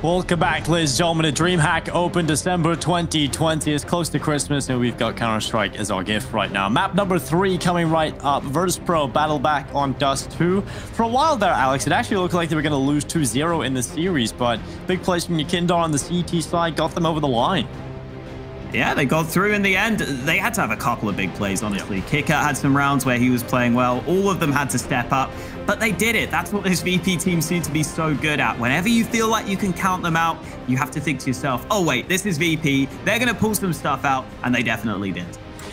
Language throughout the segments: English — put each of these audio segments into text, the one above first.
Welcome back, ladies and gentlemen, to DreamHack Open December 2020. It's close to Christmas, and we've got Counter-Strike as our gift right now. Map number 3 coming right up. Virtus.pro battle back on Dust 2. For a while there, Alex, it actually looked like they were going to lose 2-0 in the series, but big plays from Yakindar on the CT side got them over the line. Yeah, they got through in the end. They had to have a couple of big plays, honestly. Kicker had some rounds where he was playing well. All of them had to step up, but they did it. That's what this VP team seemed to be so good at. Whenever you feel like you can count them out, you have to think to yourself, oh, wait, this is VP. They're going to pull some stuff out, and they definitely did.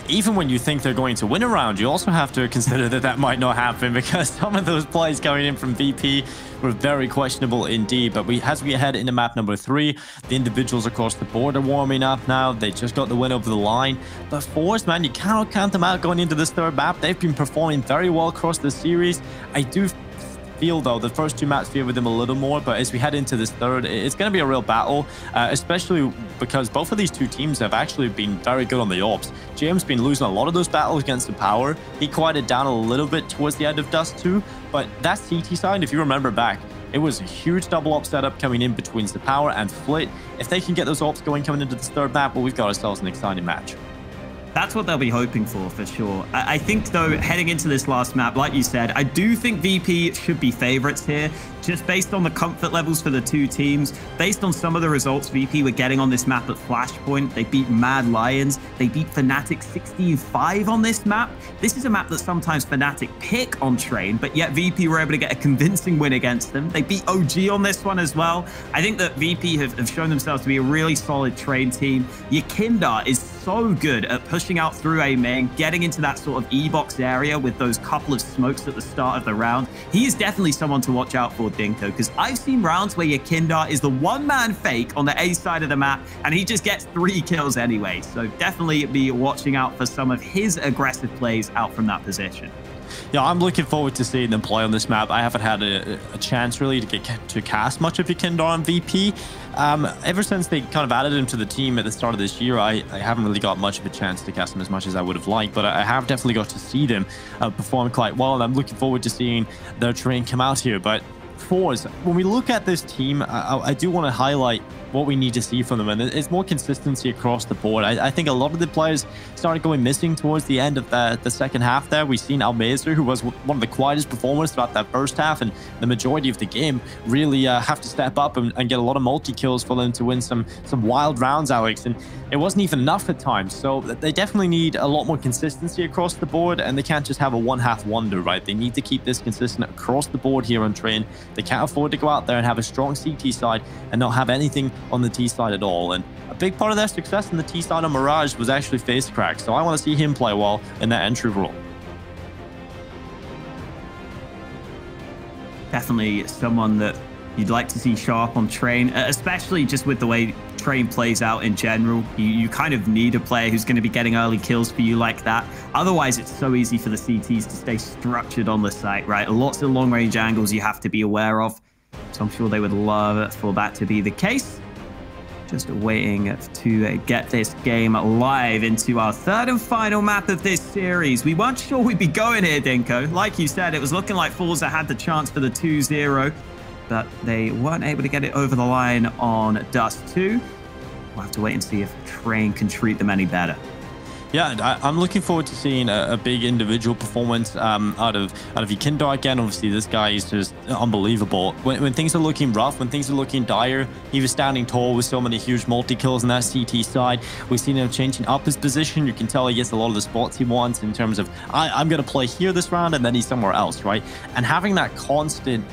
Even when you think they're going to win a round, you also have to consider that that might not happen, because some of those plays coming in from VP were very questionable indeed. But as we head into map number 3, the individuals across the board are warming up now. They just got the win over the line. But forZe, man, you cannot count them out going into this third map. They've been performing very well across the series. I do feel, though, the first 2 maps favor them a little more, but as we head into this third, it's going to be a real battle, especially because both of these two teams have actually been very good on the ops. James been losing a lot of those battles against the power. He quieted down a little bit towards the end of Dust 2, but that CT side, if you remember back, it was a huge double op setup coming in between the power and Flit. If they can get those ops going coming into this third map, well, we've got ourselves an exciting match. That's what they'll be hoping for sure. I think, though, heading into this last map, like you said, I do think VP should be favorites here, just based on the comfort levels for the two teams. Based on some of the results VP were getting on this map at Flashpoint, they beat Mad Lions, they beat Fnatic 16-5 on this map. This is a map that sometimes Fnatic pick on Train, but yet VP were able to get a convincing win against them. They beat OG on this one as well. I think that VP have shown themselves to be a really solid Train team. Yakindar is so good at pushing out through A main, getting into that sort of E-box area with those couple of smokes at the start of the round. He is definitely someone to watch out for, Dinko, because I've seen rounds where Yakindar is the one-man fake on the A side of the map, and he just gets 3 kills anyway. So definitely be watching out for some of his aggressive plays out from that position. Yeah, I'm looking forward to seeing them play on this map. I haven't had a chance really to cast much of Yakindar on VP. Ever since they kind of added him to the team at the start of this year, I haven't really got much of a chance to cast him as much as I would have liked, but I have definitely got to see them perform quite well, and I'm looking forward to seeing their Train come out here. But forZe, when we look at this team, I do want to highlight what we need to see from them, and it's more consistency across the board. I think a lot of the players started going missing towards the end of the second half there. We've seen Almazer, who was one of the quietest performers throughout that first half, and the majority of the game really have to step up and get a lot of multi-kills for them to win some wild rounds, Alex, and it wasn't even enough at times. So they definitely need a lot more consistency across the board, and they can't just have a one-half wonder, right? They need to keep this consistent across the board here on Train. They can't afford to go out there and have a strong CT side and not have anything on the T side at all. And a big part of their success in the T side on Mirage was actually FaceCrack, so I want to see him play well in that entry role. Definitely someone that you'd like to see show up on Train, especially just with the way Train plays out in general. You kind of need a player who's going to be getting early kills for you like that. Otherwise, it's so easy for the CTs to stay structured on the site, right? Lots of long-range angles you have to be aware of. So I'm sure they would love for that to be the case. Just waiting to get this game live into our third and final map of this series. We weren't sure we'd be going here, Dinko. Like you said, it was looking like forZe had the chance for the 2-0, but they weren't able to get it over the line on Dust 2. We'll have to wait and see if Train can treat them any better. Yeah, I'm looking forward to seeing a big individual performance out of Yakindar again. Obviously, this guy is just unbelievable. When things are looking rough, when things are looking dire, he was standing tall with so many huge multi-kills on that CT side. We've seen him changing up his position. You can tell he gets a lot of the spots he wants in terms of, I'm going to play here this round, and then he's somewhere else, right? And having that constant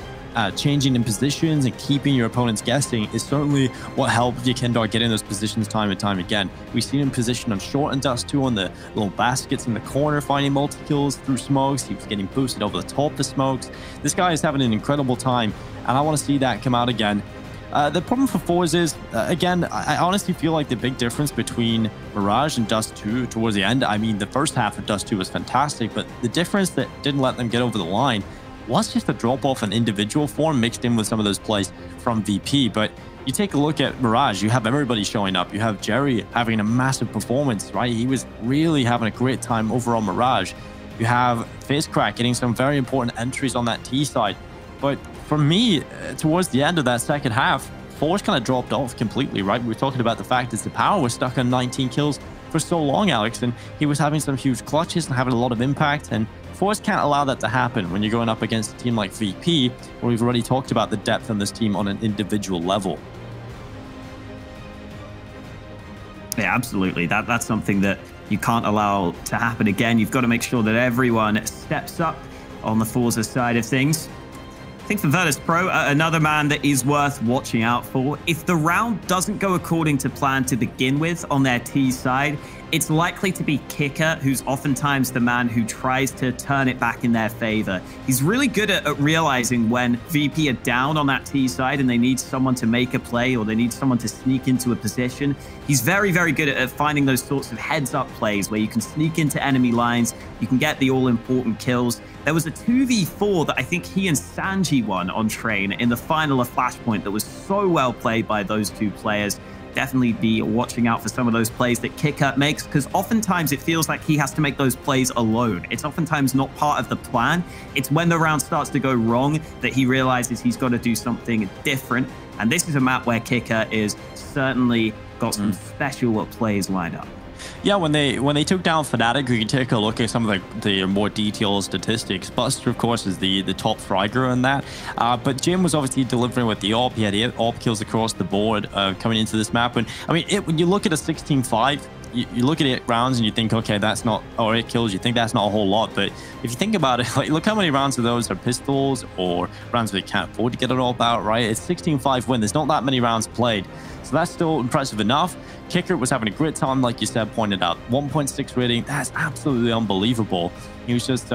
changing in positions and keeping your opponents guessing is certainly what helped Yakindar get in those positions time and time again. We've seen him position on short and Dust 2 on the little baskets in the corner, finding multi-kills through smokes. He was getting boosted over the top of smokes. This guy is having an incredible time, and I want to see that come out again. The problem for forZe is, again, I honestly feel like the big difference between Mirage and Dust 2 towards the end, I mean, the first half of Dust 2 was fantastic, but the difference that didn't let them get over the line was just a drop-off in individual form mixed in with some of those plays from VP. But you take a look at Mirage, you have everybody showing up. You have Jerry having a massive performance, right? He was really having a great time over on Mirage. You have FaceCrack getting some very important entries on that T side. But for me, towards the end of that second half, forZe kind of dropped off completely, right? We were talking about the fact that the power was stuck on 19 kills for so long, Alex, and he was having some huge clutches and having a lot of impact, and forZe can't allow that to happen when you're going up against a team like VP, where we've already talked about the depth on this team on an individual level. Yeah, absolutely. That's something that you can't allow to happen again. You've got to make sure that everyone steps up on the forZe side of things. I think for Virtus.pro, another man that is worth watching out for. If the round doesn't go according to plan to begin with on their T side, it's likely to be Kicker, who's oftentimes the man who tries to turn it back in their favor. He's really good at realizing when VP are down on that T side and they need someone to make a play or they need someone to sneak into a position. He's very, very good at finding those sorts of heads-up plays where you can sneak into enemy lines, you can get the all-important kills. There was a 2v4 that I think he and sanji won on Train in the final of Flashpoint that was so well played by those two players. Definitely be watching out for some of those plays that Kicker makes, because oftentimes it feels like he has to make those plays alone. It's oftentimes not part of the plan. It's when the round starts to go wrong that he realizes he's got to do something different. And this is a map where Kicker is certainly got some special plays lined up. Yeah, when they took down Fnatic, we can take a look at some of the more detailed statistics. Buster, of course, is the top fragger in that. But Jim was obviously delivering with the AWP. He had 8 AWP kills across the board coming into this map. And I mean, when you look at a 16-5, you look at 8 rounds and you think, okay, that's not, or 8 kills, you think that's not a whole lot. But if you think about it, like, look how many rounds of those are pistols or rounds where they can't afford to get it all out, right? It's 16-5 win. There's not that many rounds played. So that's still impressive enough. Kicker was having a great time, like you said, pointed out. 1.6 rating. That's absolutely unbelievable. He was just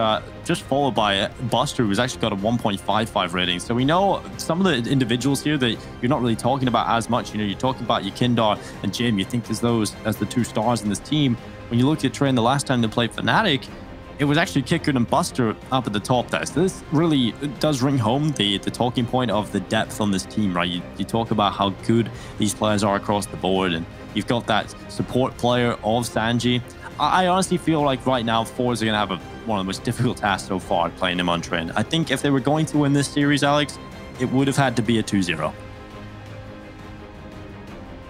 followed by Buster, who's actually got a 1.55 rating. So we know some of the individuals here that you're not really talking about as much. You know, you're talking about Yekindar and Jim. You think as those as the 2 stars in this team. When you look at Train the last time they played Fnatic, it was actually Kicker and Buster up at the top there. So this really does ring home the talking point of the depth on this team, right? You talk about how good these players are across the board, and you've got that support player of sanji. I honestly feel like right now forZe are going to have one of the most difficult tasks so far playing him on Train. I think if they were going to win this series, Alex, it would have had to be a 2-0.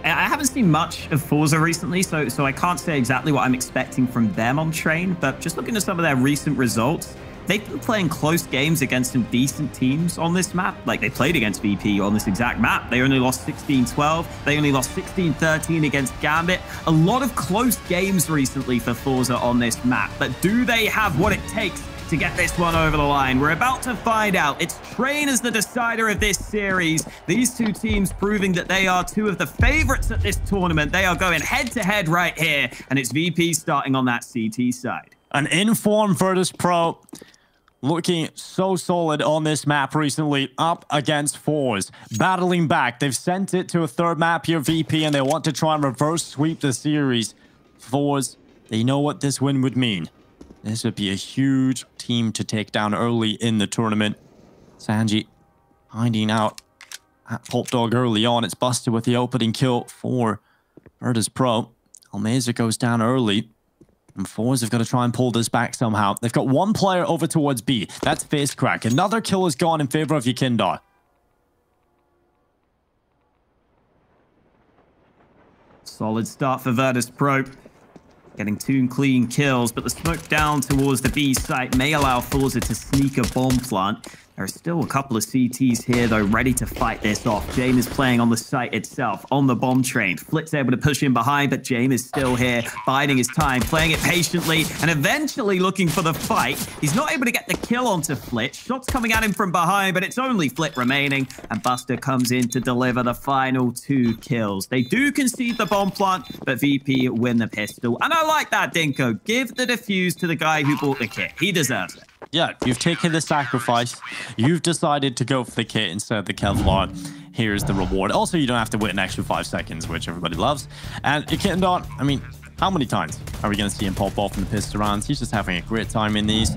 I haven't seen much of forZe recently, so I can't say exactly what I'm expecting from them on Train, but just looking at some of their recent results, they've been playing close games against some decent teams on this map. Like, they played against VP on this exact map. They only lost 16-12. They only lost 16-13 against Gambit. A lot of close games recently for forZe on this map, but do they have what it takes to get this one over the line? We're about to find out. It's Train as the decider of this series. These two teams proving that they are 2 of the favorites at this tournament. They are going head-to-head right here, and it's VP starting on that CT side. An informed Virtus.pro looking so solid on this map recently, up against forZe, battling back. They've sent it to a 3rd map here, VP, and they want to try and reverse sweep the series. forZe, they know what this win would mean. This would be a huge team to take down early in the tournament. sanji hiding out at Pulp Dog early on. It's Buster with the opening kill for Virtus.pro. Almeza goes down early. And forZe have got to try and pull this back somehow. They've got 1 player over towards B. That's Face Crack. Another kill is gone in favor of Yekindar. Solid start for Virtus.pro. Getting 2 clean kills, but the smoke down towards the B site may allow forZe to sneak a bomb plant. There are still a couple of CTs here, though, ready to fight this off. Jame is playing on the site itself, on the bomb train. Flit's able to push in behind, but Jame is still here, biding his time, playing it patiently, and eventually looking for the fight. He's not able to get the kill onto Flit. Shots coming at him from behind, but it's only Flit remaining, and Buster comes in to deliver the final 2 kills. They do concede the bomb plant, but VP win the pistol. And I like that, Dinko. Give the defuse to the guy who bought the kit. He deserves it. Yeah, you've taken the sacrifice. You've decided to go for the kit instead of the Kevlar. Here's the reward. Also, you don't have to wait an extra 5 seconds, which everybody loves. And Yekindar, I mean, how many times are we going to see him pop off in the pistol rounds? He's just having a great time in these.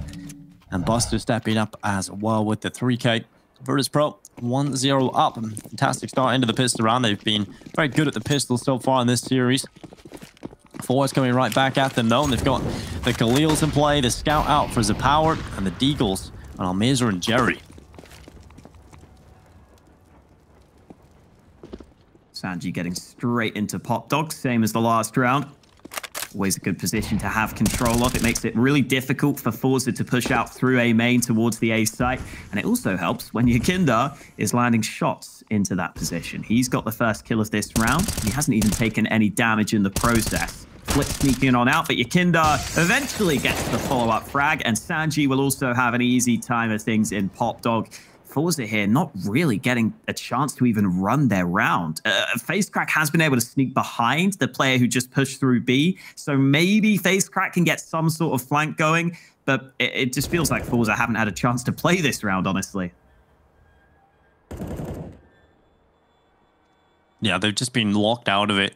And Buster stepping up as well with the 3K. Virtus.pro 1-0 up. Fantastic start into the pistol round. They've been very good at the pistol so far in this series. forZe coming right back at them though. And they've got the Khalils in play, the Scout out for the Power, and the Deagles on Almeza and Jerry. Sanji getting straight into Pop Dog, same as the last round. Always a good position to have control of. It makes it really difficult for forZe to push out through A main towards the A site. And it also helps when Yakinda is landing shots into that position. He's got the first kill of this round. He hasn't even taken any damage in the process. Flip sneaking on out, but Yakinda eventually gets the follow-up frag. And Sanji will also have an easy time of things in Pop Dog. forZe here not really getting a chance to even run their round. FaceCrack has been able to sneak behind the player who just pushed through B, so maybe FaceCrack can get some sort of flank going, but it just feels like forZe haven't had a chance to play this round, honestly. Yeah, they've just been locked out of it.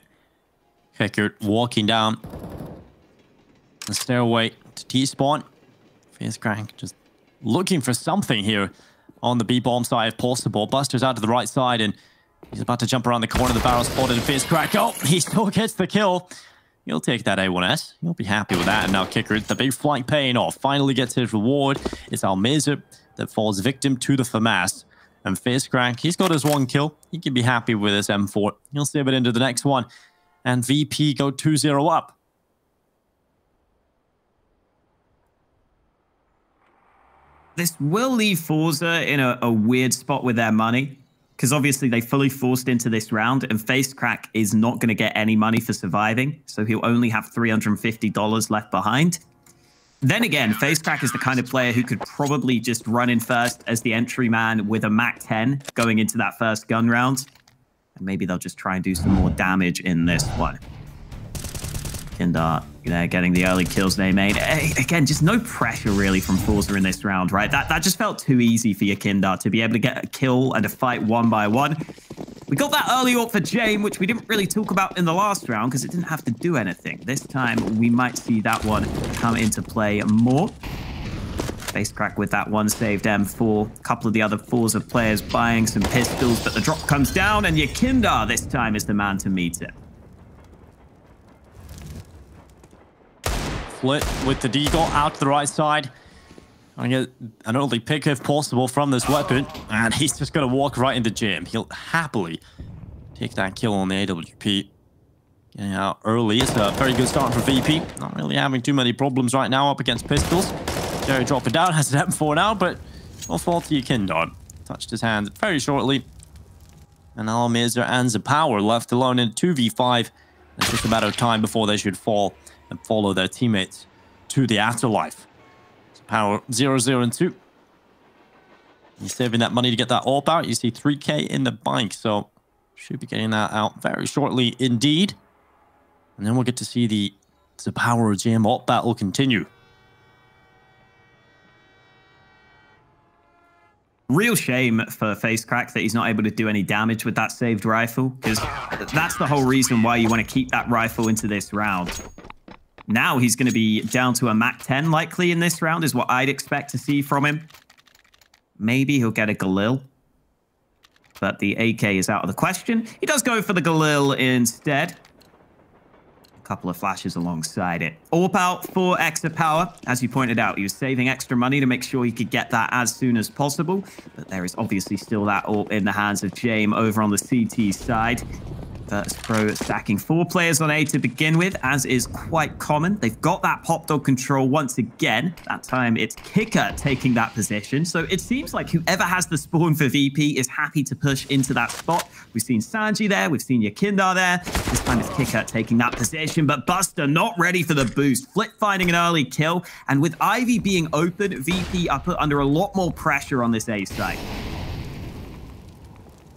Kicker walking down the stairway to T-spawn. FaceCrack just looking for something here on the B-bomb side if possible. Buster's out to the right side, and he's about to jump around the corner. The barrel spotted and FaceCrack. Oh, he still gets the kill. He'll take that A1S. He'll be happy with that. And now Kicker, the big flank paying off. Finally gets his reward. It's alMazer that falls victim to the FAMAS. And FaceCrack, he's got his one kill. He can be happy with his M4. He'll save it into the next one. And VP go 2-0 up. This will leave forZe in a weird spot with their money, because obviously they fully forced into this round, and FaceCrack is not going to get any money for surviving, so he'll only have $350 left behind. Then again, FaceCrack is the kind of player who could probably just run in first as the entry man with a Mac 10 going into that first gun round. And maybe they'll just try and do some more damage in this one. And getting the early kills they made. Again, just no pressure really from forZe in this round, right? That just felt too easy for Yakinda to be able to get a kill and a fight one by one. We got that early ult for Jame, which we didn't really talk about in the last round because it didn't have to do anything. This time, we might see that one come into play more. FaceCrack with that one saved M4. A couple of the other forZe players buying some pistols, but the drop comes down, and Yakinda this time is the man to meet it. Flit with the deagle out to the right side. I get an early pick if possible from this weapon, and he's just going to walk right into Jam. He'll happily take that kill on the AWP. Getting out early. It's a very good start for VP. Not really having too many problems right now up against pistols. Jerry dropping down, has an M4 now, but no fault to Yakinda. Touched his hand very shortly. And alMazer and Zapower left alone in 2v5. It's just a matter of time before they should fall and follow their teammates to the afterlife. Zapower 0-0 and 2. He's saving that money to get that AWP out. You see 3K in the bank, so should be getting that out very shortly indeed. And then we'll get to see the Zapower Jam AWP battle continue. Real shame for FaceCrack that he's not able to do any damage with that saved rifle, because that's the whole reason why you want to keep that rifle into this round. Now he's going to be down to a Mac 10 likely in this round is what I'd expect to see from him. Maybe he'll get a Galil, but the AK is out of the question. He does go for the Galil instead. Couple of flashes alongside it. AWP out for extra power. As you pointed out, he was saving extra money to make sure he could get that as soon as possible. But there is obviously still that AWP in the hands of Jame over on the CT side. Virtus.pro stacking 4 players on A to begin with, as is quite common. They've got that Pop Dog control once again. That time it's Kicker taking that position. So it seems like whoever has the spawn for VP is happy to push into that spot. We've seen Sanji there. We've seen Yakinda there. This time it's Kicker taking that position, but Buster not ready for the boost. Flip finding an early kill. And with Ivy being open, VP are put under a lot more pressure on this A site.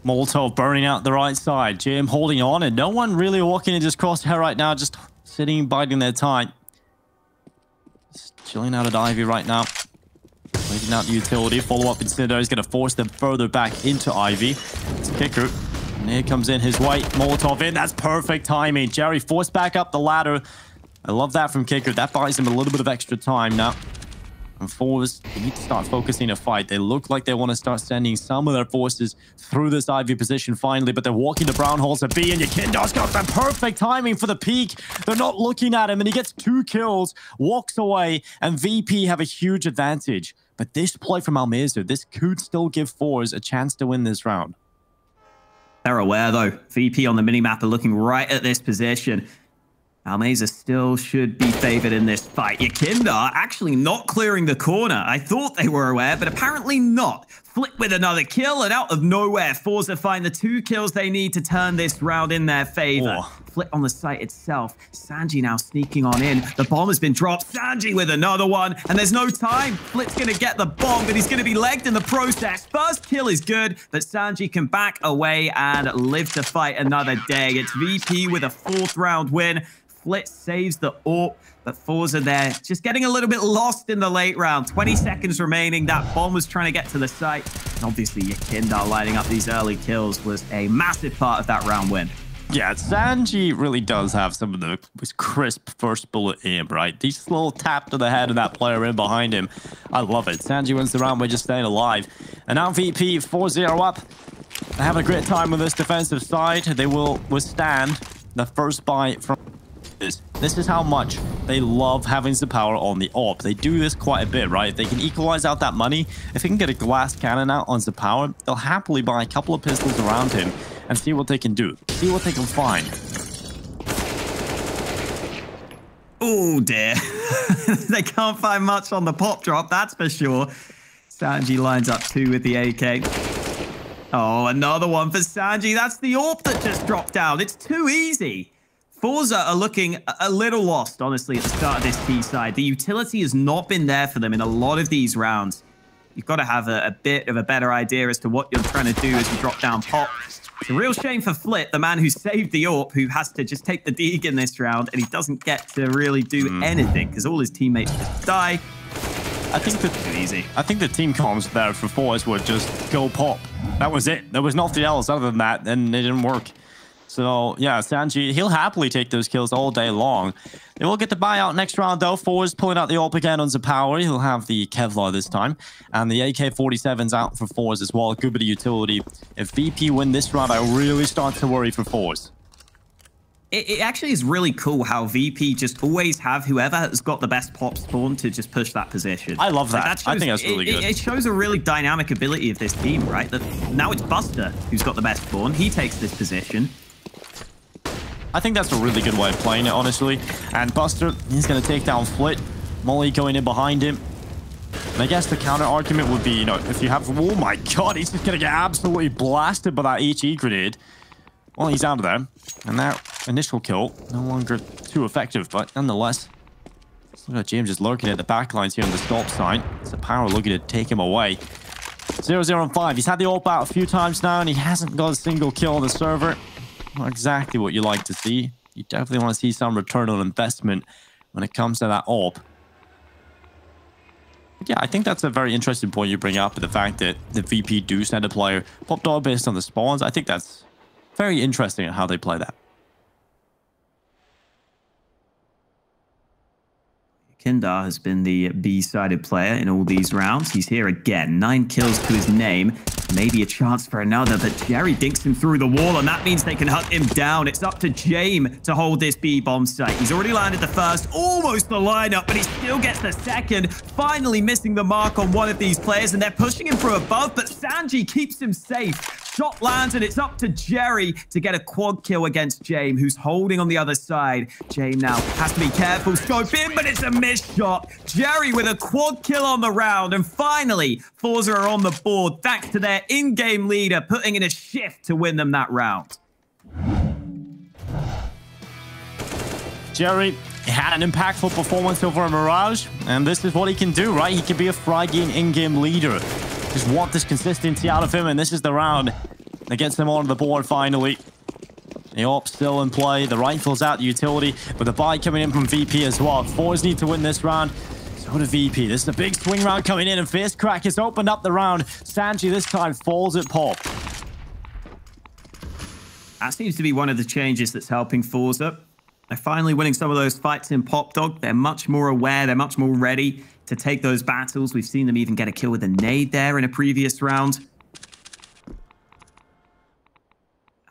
Molotov burning out the right side. Jam holding on, and no one really walking into his crosshair right now, just sitting, biding their time. Just chilling out at Ivy right now. Waiting out the utility. Follow-up incendiary is going to force them further back into Ivy. It's Kicker. And here comes in his way. Molotov in. That's perfect timing. Jerry forced back up the ladder. I love that from Kicker. That buys him a little bit of extra time now. And forZe, they need to start focusing a fight. They look like they want to start sending some of their forces through this Ivy position finally, but they're walking the brown holes at B, and Yakinda's got the perfect timing for the peak. They're not looking at him, and he gets 2 kills, walks away, and VP have a huge advantage. But this play from alMazer, this could still give forZe a chance to win this round. They're aware, though. VP on the minimap are looking right at this position. Almeza still should be favored in this fight. Yakindar actually not clearing the corner. I thought they were aware, but apparently not. Flip with another kill, and out of nowhere, forZe find the 2 kills they need to turn this round in their favor. Oh. Flip on the site itself. Sanji now sneaking on in. The bomb has been dropped. Sanji with another one, and there's no time. Flip's going to get the bomb, but he's going to be legged in the process. First kill is good, but Sanji can back away and live to fight another day. It's VP with a 4th round win. Flip saves the AWP, but forZe there just getting a little bit lost in the late round. 20 seconds remaining. That bomb was trying to get to the site. And obviously, Yakindar lining up these early kills was a massive part of that round win. Yeah, Sanji really does have some of the most crisp first bullet aim, right? These little tap to the head of that player in behind him. I love it. Sanji wins the round by just staying alive. And now VP 4-0 up. They're having a great time with this defensive side. They will withstand the first bite from... This is how much they love having the power on the AWP. They do this quite a bit, right? If they can equalize out that money, if they can get a glass cannon out on the power, they'll happily buy a couple of pistols around him and see what they can do. See what they can find. Oh dear. They can't find much on the pop drop, that's for sure. Sanji lines up 2 with the AK. Oh, another one for Sanji. That's the AWP that just dropped down. It's too easy. forZe are looking a little lost, honestly, at the start of this T side. The utility has not been there for them in a lot of these rounds. You've got to have a bit of a better idea as to what you're trying to do as you drop down pop. It's a real shame for Flip, the man who saved the AWP, who has to just take the dig in this round, and he doesn't get to really do anything because all his teammates just die. I think the team comms there for forZe would just go pop. That was it. There was nothing else other than that, and it didn't work. So, yeah, Sanji, he'll happily take those kills all day long. They will get the buyout next round, though. forZe pulling out the AWP again on the power. He'll have the Kevlar this time. And the AK-47's out for forZe as well. Good bit of utility. If VP win this round, I really start to worry for forZe. It actually is really cool how VP just always have whoever has got the best pop spawn to just push that position. I love that. Like I think that's really good. It shows a really dynamic ability of this team, right? That now it's Buster who's got the best spawn. He takes this position. I think that's a really good way of playing it, honestly. And Buster, he's going to take down Flit. Molly going in behind him. And I guess the counter argument would be, you know, if you have... Oh my god, he's just going to get absolutely blasted by that HE grenade. Well, he's out of there. And that initial kill, no longer too effective, but nonetheless. Look at James just lurking at the back lines here on the stop sign. It's a power looking to take him away. 0-0 and 5. He's had the AWP out a few times now, and he hasn't got a single kill on the server. Not exactly what you like to see. You definitely want to see some return on investment when it comes to that AWP. Yeah, I think that's a very interesting point you bring up, the fact that the VP do send a player pop dog based on the spawns. I think that's very interesting at how they play that. Kindar has been the B-sided player in all these rounds. He's here again. 9 kills to his name. Maybe a chance for another, but Jerry dinks him through the wall, and that means they can hunt him down. It's up to James to hold this B-bomb site. He's already landed the first, almost the lineup, but he still gets the second, finally missing the mark on one of these players, and they're pushing him from above, but Sanji keeps him safe. Shot lands, and it's up to Jerry to get a quad kill against James, who's holding on the other side. James now has to be careful, scope in, but it's a missed shot. Jerry with a quad kill on the round, and finally, forZe are on the board, thanks to their in-game leader putting in a shift to win them that round. Jerry had an impactful performance over a Mirage, and this is what he can do, right? He can be a Frygame in-game leader. Just want this consistency out of him, and this is the round that gets them on the board finally. The AWP still in play, the rifle's out, the utility, but the buy coming in from VP as well. forZe need to win this round. So do VP. This is a big swing round coming in, and Face Crack has opened up the round. Sanji this time falls at pop. That seems to be one of the changes that's helping forZe. They're finally winning some of those fights in Pop Dog. They're much more aware. They're much more ready to take those battles. We've seen them even get a kill with a nade there in a previous round. And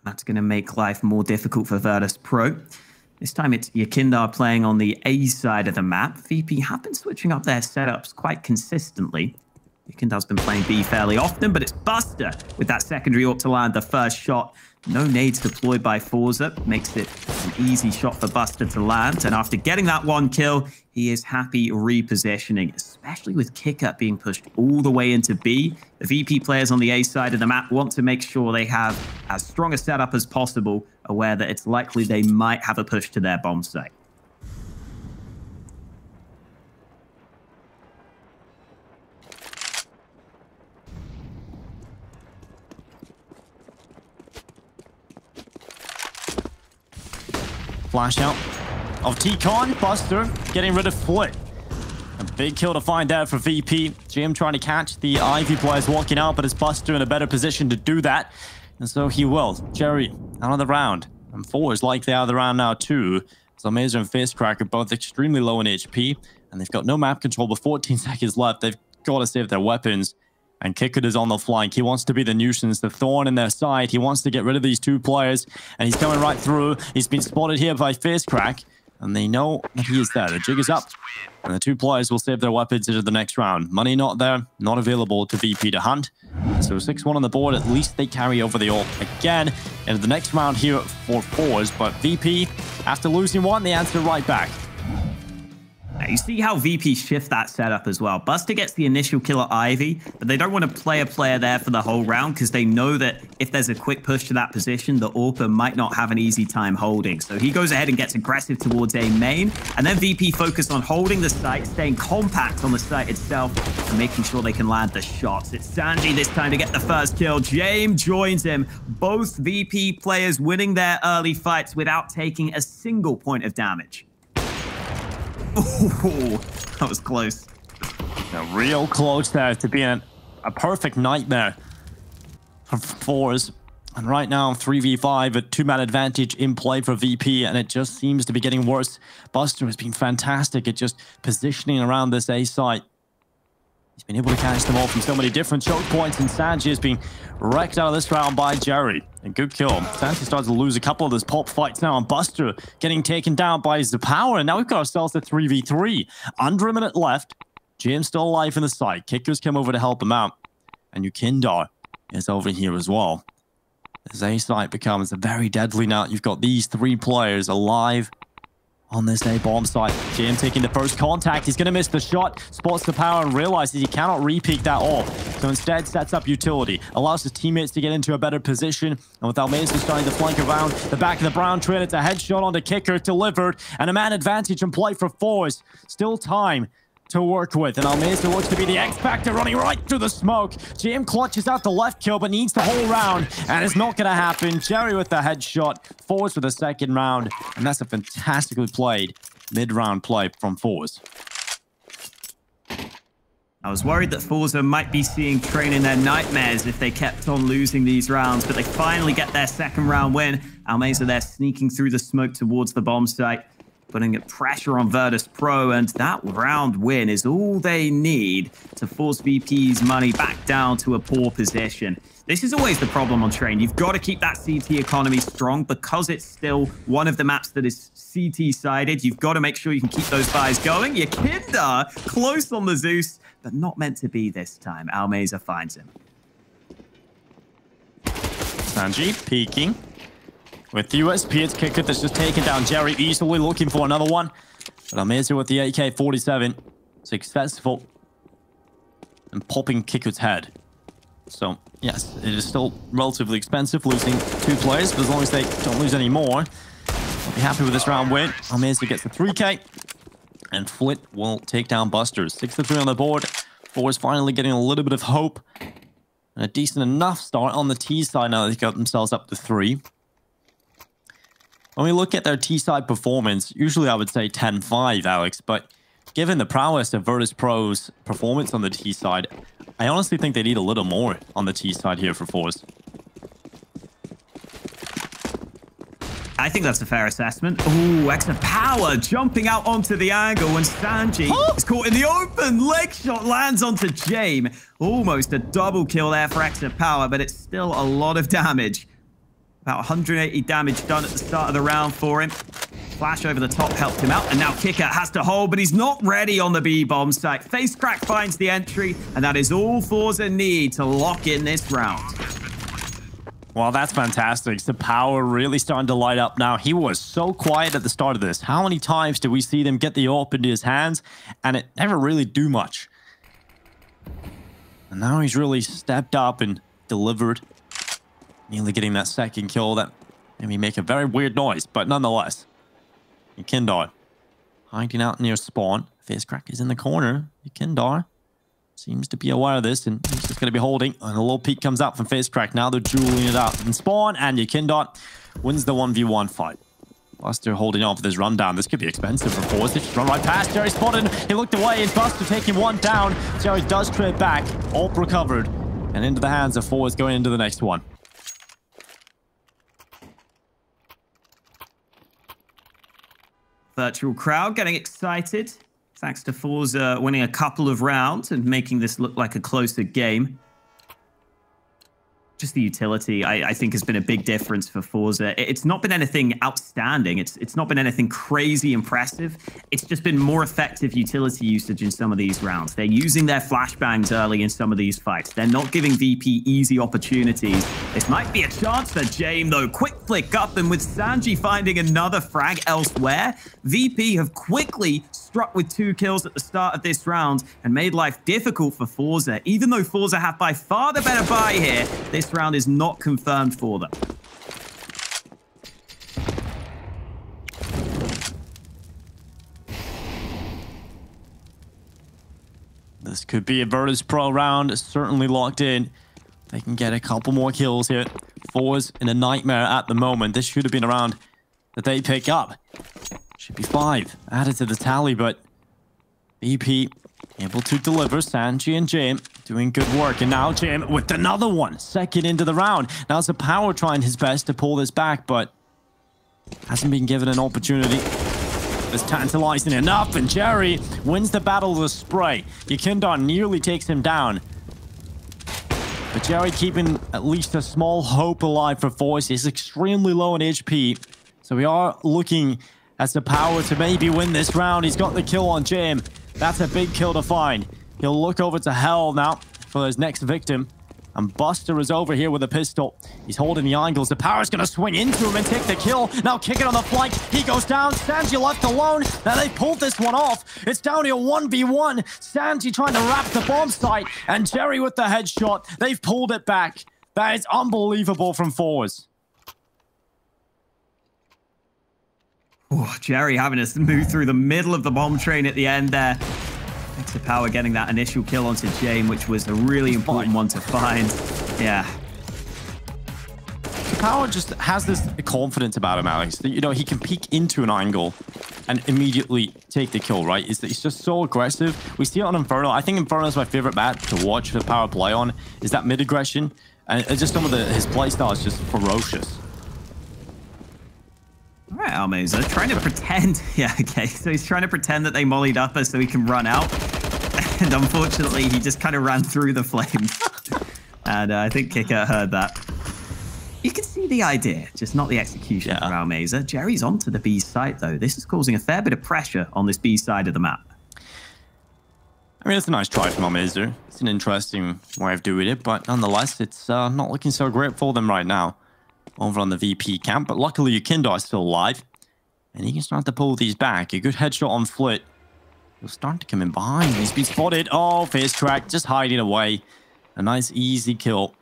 that's going to make life more difficult for Virtus.pro. This time it's Yakindar playing on the A side of the map. VP have been switching up their setups quite consistently. Yakindar's been playing B fairly often, but it's Buster with that secondary AWP to land the first shot No nades deployed by forZe. Makes it an easy shot for Buster to land. And after getting that one kill, he is happy repositioning, especially with Kicker being pushed all the way into B. The VP players on the A side of the map want to make sure they have as strong a setup as possible, aware that it's likely they might have a push to their bomb site. Flash out of T-Con. Buster getting rid of Flit. A big kill to find out for VP. Jim trying to catch the Ivy players walking out, but it's Buster in a better position to do that. And so he will. Jerry out of the round. And forZe likely out of the round now too. So Mazer and Fistcrack are both extremely low in HP. And they've got no map control with 14 seconds left. They've got to save their weapons. And Kickert is on the flank. He wants to be the nuisance, the thorn in their side. He wants to get rid of these two players. And he's coming right through. He's been spotted here by Fistcrack. And they know that he is there. The jig is up. And the two players will save their weapons into the next round. Money not there. Not available to VP to hunt. So 6-1 on the board. At least they carry over the ult again into the next round here for forZe. But VP, after losing one, they answer right back. Now, you see how VP shift that setup as well. Buster gets the initial kill at Ivy, but they don't want to play a player there for the whole round because they know that if there's a quick push to that position, the AWPer might not have an easy time holding. So he goes ahead and gets aggressive towards A main, and then VP focus on holding the site, staying compact on the site itself, and making sure they can land the shots. It's Sanji this time to get the first kill. James joins him. Both VP players winning their early fights without taking a single point of damage. Oh, that was close. Real close there to being a perfect nightmare for forZe. And right now, 3v5, a 2-man advantage in play for VP, and it just seems to be getting worse. Buster has been fantastic at just positioning around this A site. He's been able to catch them all from so many different choke points, and Sanji is being wrecked out of this round by Jerry. And good kill. Sanji starts to lose a couple of those pop fights now, and Buster getting taken down by the power, and now we've got ourselves a 3v3. Under a minute left. James still alive in the site. Kickers come over to help him out. And Yukindar is over here as well. This A site becomes very deadly now. You've got these three players alive on this A bomb site. James taking the first contact. He's going to miss the shot. Spots the power and realizes he cannot repeat that off. So instead sets up utility. Allows his teammates to get into a better position. And with Almaza starting to flank around the back of the brown train, it's a headshot on the Kicker delivered. And a man advantage in play for forZe. Still time to work with, and Almaza looks to be the X-Factor running right through the smoke. GM clutches out the left kill, but needs the whole round, and it's not going to happen. Jerry with the headshot, forZe with the second round, and that's a fantastically played mid-round play from forZe. I was worried that forZe might be seeing Train in their nightmares if they kept on losing these rounds, but they finally get their second round win. Almaza there sneaking through the smoke towards the bomb site, putting pressure on Virtus.pro, and that round win is all they need to force VP's money back down to a poor position. This is always the problem on Train. You've got to keep that CT economy strong because it's still one of the maps that is CT-sided. You've got to make sure you can keep those fires going. Yukindar close on the Zeus, but not meant to be this time. Almaza finds him. Sanji peeking. With the USP, it's Kicker that's just taken down Jerry easily, looking for another one. But Almaza with the AK-47, successful and popping Kicker's head. So, yes, it is still relatively expensive losing two players, but as long as they don't lose any more, I'll be happy with this round win. Almaza gets the 3K, and Flit will take down Busters. 6-3 on the board. forZe finally getting a little bit of hope. And a decent enough start on the T side now. They got themselves up to 3. When we look at their T-side performance, usually I would say 10-5, Alex, but given the prowess of Virtus.pro's performance on the T-side, I honestly think they need a little more on the T-side here for forZe. I think that's a fair assessment. Ooh, extra power jumping out onto the angle when Sanji is caught in the open. Leg shot lands onto Jame. Almost a double kill there for extra power, but it's still a lot of damage. About 180 damage done at the start of the round for him. Flash over the top helped him out, and now Kicker has to hold, but he's not ready on the B-bomb site. Facecrack finds the entry, and that is all forZe need to lock in this round. Well, that's fantastic. The power really starting to light up now. He was so quiet at the start of this. How many times did we see them get the AWP into his hands and it never really do much? And now he's really stepped up and delivered. Nearly getting that second kill that made me make a very weird noise, but nonetheless. Yekindar hiding out near spawn. FaZe is in the corner. Yekindar seems to be aware of this, and he's just going to be holding. And a little peek comes out from FaZe. Now they're dueling it out in spawn, and Yekindar wins the 1v1 fight. Buster holding on for this rundown. This could be expensive for forZe. They just run right past Jerry. Spotted. He looked away, and Buster taking one down. Jerry does trade back. AWP recovered, and into the hands of forZe going into the next one. Virtual crowd getting excited. Thanks to forZe winning a couple of rounds and making this look like a closer game. Just the utility, I think, has been a big difference for forZe. It's not been anything outstanding. It's not been anything crazy impressive. It's just been more effective utility usage in some of these rounds. They're using their flashbangs early in some of these fights. They're not giving VP easy opportunities. This might be a chance for Jame, though. Quick flick up, and with Sanji finding another frag elsewhere, VP have quickly struck with 2 kills at the start of this round and made life difficult for forZe. Even though forZe have by far the better buy here, this round is not confirmed for them. This could be a Virtus.pro round. Certainly locked in. They can get a couple more kills here. forZe in a nightmare at the moment. This should have been a round that they pick up. Should be 5 added to the tally, but VP able to deliver. Sanji and Jame doing good work. And now Jame with another one. Second into the round. Now it's a power trying his best to pull this back, but hasn't been given an opportunity. It's tantalizing enough, and Jerry wins the battle of the spray. Yekindar nearly takes him down. But Jerry keeping at least a small hope alive for forZe. He's extremely low in HP. So we are looking at the power to maybe win this round. He's got the kill on Jame. That's a big kill to find. He'll look over to Hell now for his next victim. And Buster is over here with a pistol. He's holding the angles. The power's going to swing into him and take the kill. Now kick it on the flank. He goes down. Sanji left alone. Now they pulled this one off. It's down to a 1v1. Sanji trying to wrap the bomb site. And Jerry with the headshot. They've pulled it back. That is unbelievable from forZe. Oh, Jerry having to move through the middle of the bomb train at the end there. Thanks to Power getting that initial kill onto Jame, which was a really important one to find. Yeah. Power just has this confidence about him, Alex. That, you know, he can peek into an angle and immediately take the kill, right? He's just so aggressive. We see it on Inferno. I think Inferno is my favorite map to watch the Power play on, is that mid-aggression. And just some of his playstyle is just ferocious. All right, Almeza, trying to pretend. Yeah, okay. So he's trying to pretend that they mollied upper so he can run out. And unfortunately, he just kind of ran through the flames. And I think Kicker heard that. You can see the idea, just not the execution from Almeza. Jerry's onto the B site, though. This is causing a fair bit of pressure on this B side of the map. I mean, it's a nice try from Almeza. It's an interesting way of doing it, but nonetheless, it's not looking so great for them right now over on the VP camp. But luckily, Yekindar is still alive, and he can start to pull these back. A good headshot on Flit. He'll start to come in behind. He's been spotted. Oh, FaZe just hiding away. A nice, easy kill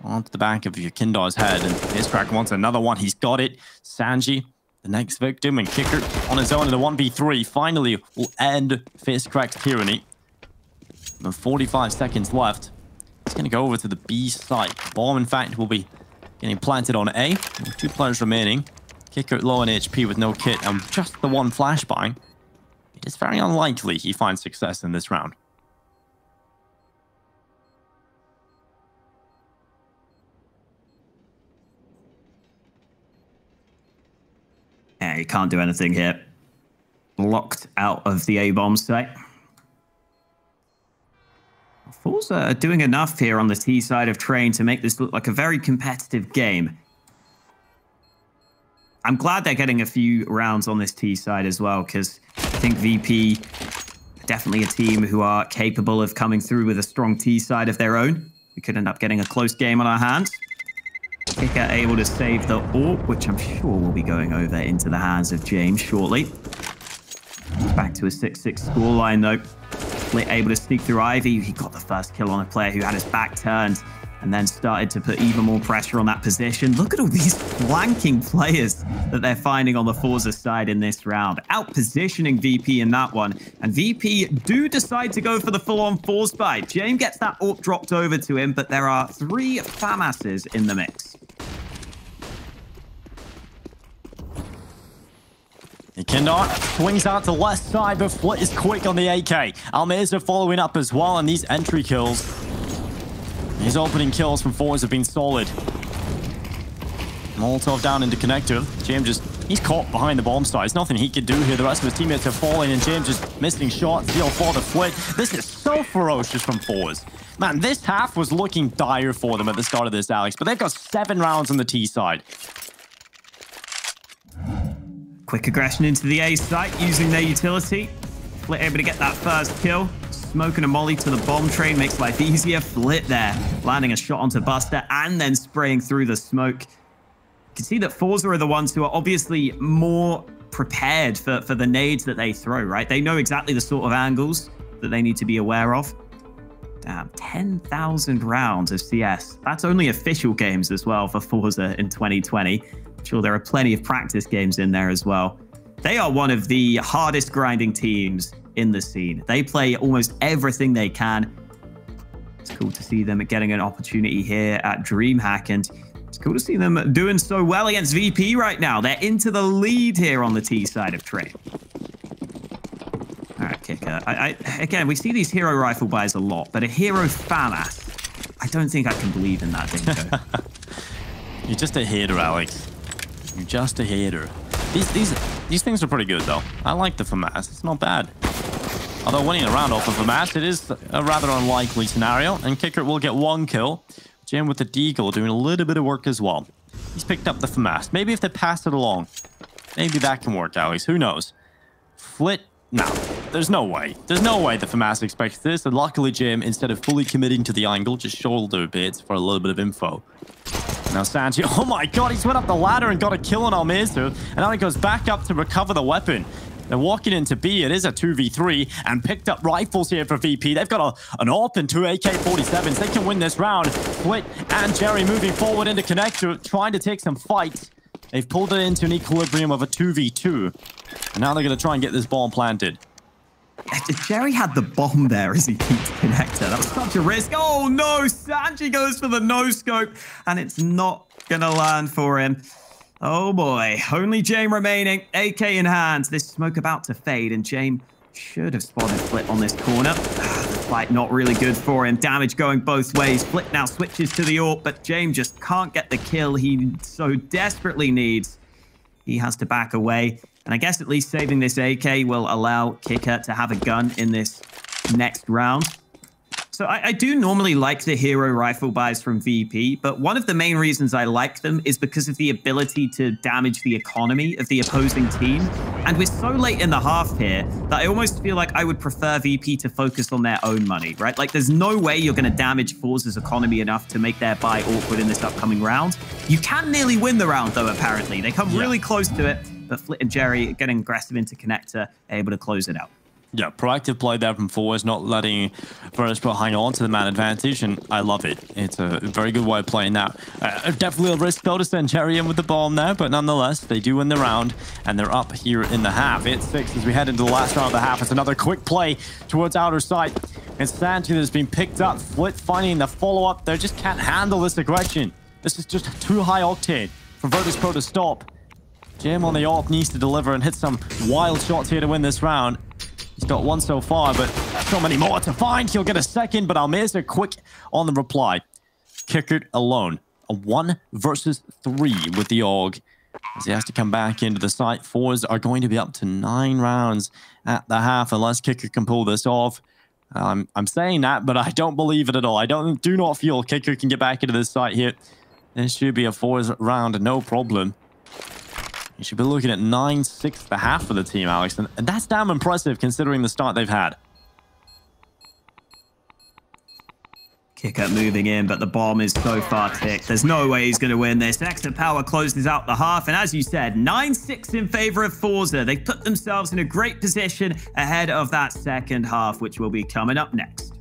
onto the back of Yekindar's head, and FaZe wants another one. He's got it. Sanji, the next victim, and Kicker on his own in the 1v3. Finally, will end FaZe tyranny. With 45 seconds left. He's going to go over to the B site. Bomb, in fact, will be getting planted on A. 2 players remaining. Kicker low on HP with no kit and just the one flashbang. It is very unlikely he finds success in this round. Yeah, he can't do anything here. Locked out of the A-bomb site. forZe are doing enough here on the T side of Train to make this look like a very competitive game. I'm glad they're getting a few rounds on this T side as well, because I think VP are definitely a team who are capable of coming through with a strong T side of their own. We could end up getting a close game on our hands. Kicker able to save the AWP, which I'm sure will be going over into the hands of James shortly. Back to a 6-6 scoreline, though. Flit able to sneak through Ivy. He got the first kill on a player who had his back turned and then started to put even more pressure on that position. Look at all these flanking players that they're finding on the forZe side in this round. Out-positioning VP in that one. And VP do decide to go for the full-on force buy. James gets that AWP dropped over to him, but there are 3 FAMASs in the mix. Kindart swings out to the left side, but Flit is quick on the AK. Almirza following up as well, and these entry kills. His opening kills from forZe have been solid. Molotov down into connector. James he's caught behind the bomb site. There's nothing he can do here. The rest of his teammates are falling, and James just missing shots. Deal for the Flit. This is so ferocious from forZe. Man, this half was looking dire for them at the start of this, Alex, but they've got 7 rounds on the T side. Quick aggression into the A site using their utility. Flit able to get that first kill. Smoking a molly to the bomb train makes life easier. Flit there, landing a shot onto Buster and then spraying through the smoke. You can see that forZe are the ones who are obviously more prepared for the nades that they throw, right? They know exactly the sort of angles that they need to be aware of. Damn, 10,000 rounds of CS. That's only official games as well for forZe in 2020. I'm sure there are plenty of practice games in there as well. They are one of the hardest grinding teams in the scene. They play almost everything they can. It's cool to see them getting an opportunity here at DreamHack, and it's cool to see them doing so well against VP right now. They're into the lead here on the T side of trade. All right, Kicker. Again, we see these hero rifle buys a lot, but a hero FAMAS, I don't think I can believe in that, Dingo. You're just a hater, Alex. You're just a hater. These things are pretty good, though. I like the FAMAS. It's not bad. Although winning a round off of FAMAS, it is a rather unlikely scenario, and Kicker will get 1 kill. Jim with the deagle doing a little bit of work as well. He's picked up the FAMAS. Maybe if they pass it along, maybe that can work, Alex. Who knows? Flit, no. There's no way. There's no way the FAMAS expects this, and luckily Jim, instead of fully committing to the angle, just shoulder bits for a little bit of info. Now Sanji, oh my god, he's went up the ladder and got a kill on Almirza, and now he goes back up to recover the weapon. They're walking into B. It is a 2v3, and picked up rifles here for VP. They've got an AWP and 2 AK-47s. They can win this round. Flit and Jerry moving forward into connector, trying to take some fights. They've pulled it into an equilibrium of a 2v2, and now they're going to try and get this bomb planted. Jerry had the bomb there as he keeps connector. That was such a risk. Oh no, Sanji goes for the no-scope, and it's not going to land for him. Oh boy, only James remaining, AK in hand. This smoke about to fade, and James should have spotted Flit on this corner. The fight not really good for him. Damage going both ways. Flit now switches to the AWP, but James just can't get the kill he so desperately needs. He has to back away, and I guess at least saving this AK will allow Kicker to have a gun in this next round. So I do normally like the hero rifle buys from VP, but one of the main reasons I like them is because of the ability to damage the economy of the opposing team. And we're so late in the half here that I almost feel like I would prefer VP to focus on their own money, right? Like, there's no way you're going to damage forZe's economy enough to make their buy awkward in this upcoming round. You can nearly win the round, though, apparently. They come really close to it, but Flit and Jerry getting aggressive into connector, able to close it out. Yeah, proactive play there from forZe, not letting Virtus.pro hang on to the man advantage, and I love it. It's a very good way of playing that. Definitely a risk, though, to send Cherry in with the bomb there, but nonetheless, they do win the round, and they're up here in the half. It's 6 as we head into the last round of the half. It's another quick play towards outer sight. It's Santi that's been picked up. Flit finding the follow-up. They just can't handle this aggression. This is just too high octane for Virtus.pro to stop. Jim on the AWP needs to deliver and hit some wild shots here to win this round. He's got 1 so far, but so many more to find. He'll get a second, but Almirza quick on the reply. Kicker alone. A 1 versus 3 with the AUG. As he has to come back into the site. forZe are going to be up to 9 rounds at the half unless Kicker can pull this off. I'm saying that, but I don't believe it at all. I do not feel Kicker can get back into this site here. This should be a forZe round, no problem. You should be looking at 9-6 the half for the team, Alex. And that's damn impressive considering the start they've had. Kicker moving in, but the bomb is so far ticked. There's no way he's going to win this. Extra Power closes out the half. And as you said, 9-6 in favor of forZe. They put themselves in a great position ahead of that second half, which will be coming up next.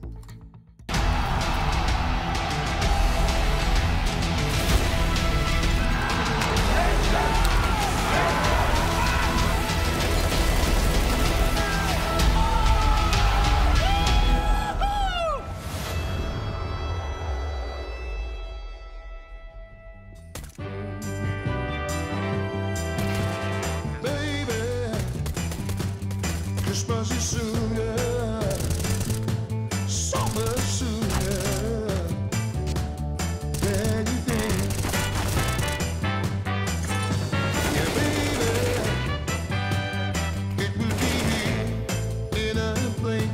Christmas is sooner, so much sooner than you think. Yeah, baby, it will be here in a blink.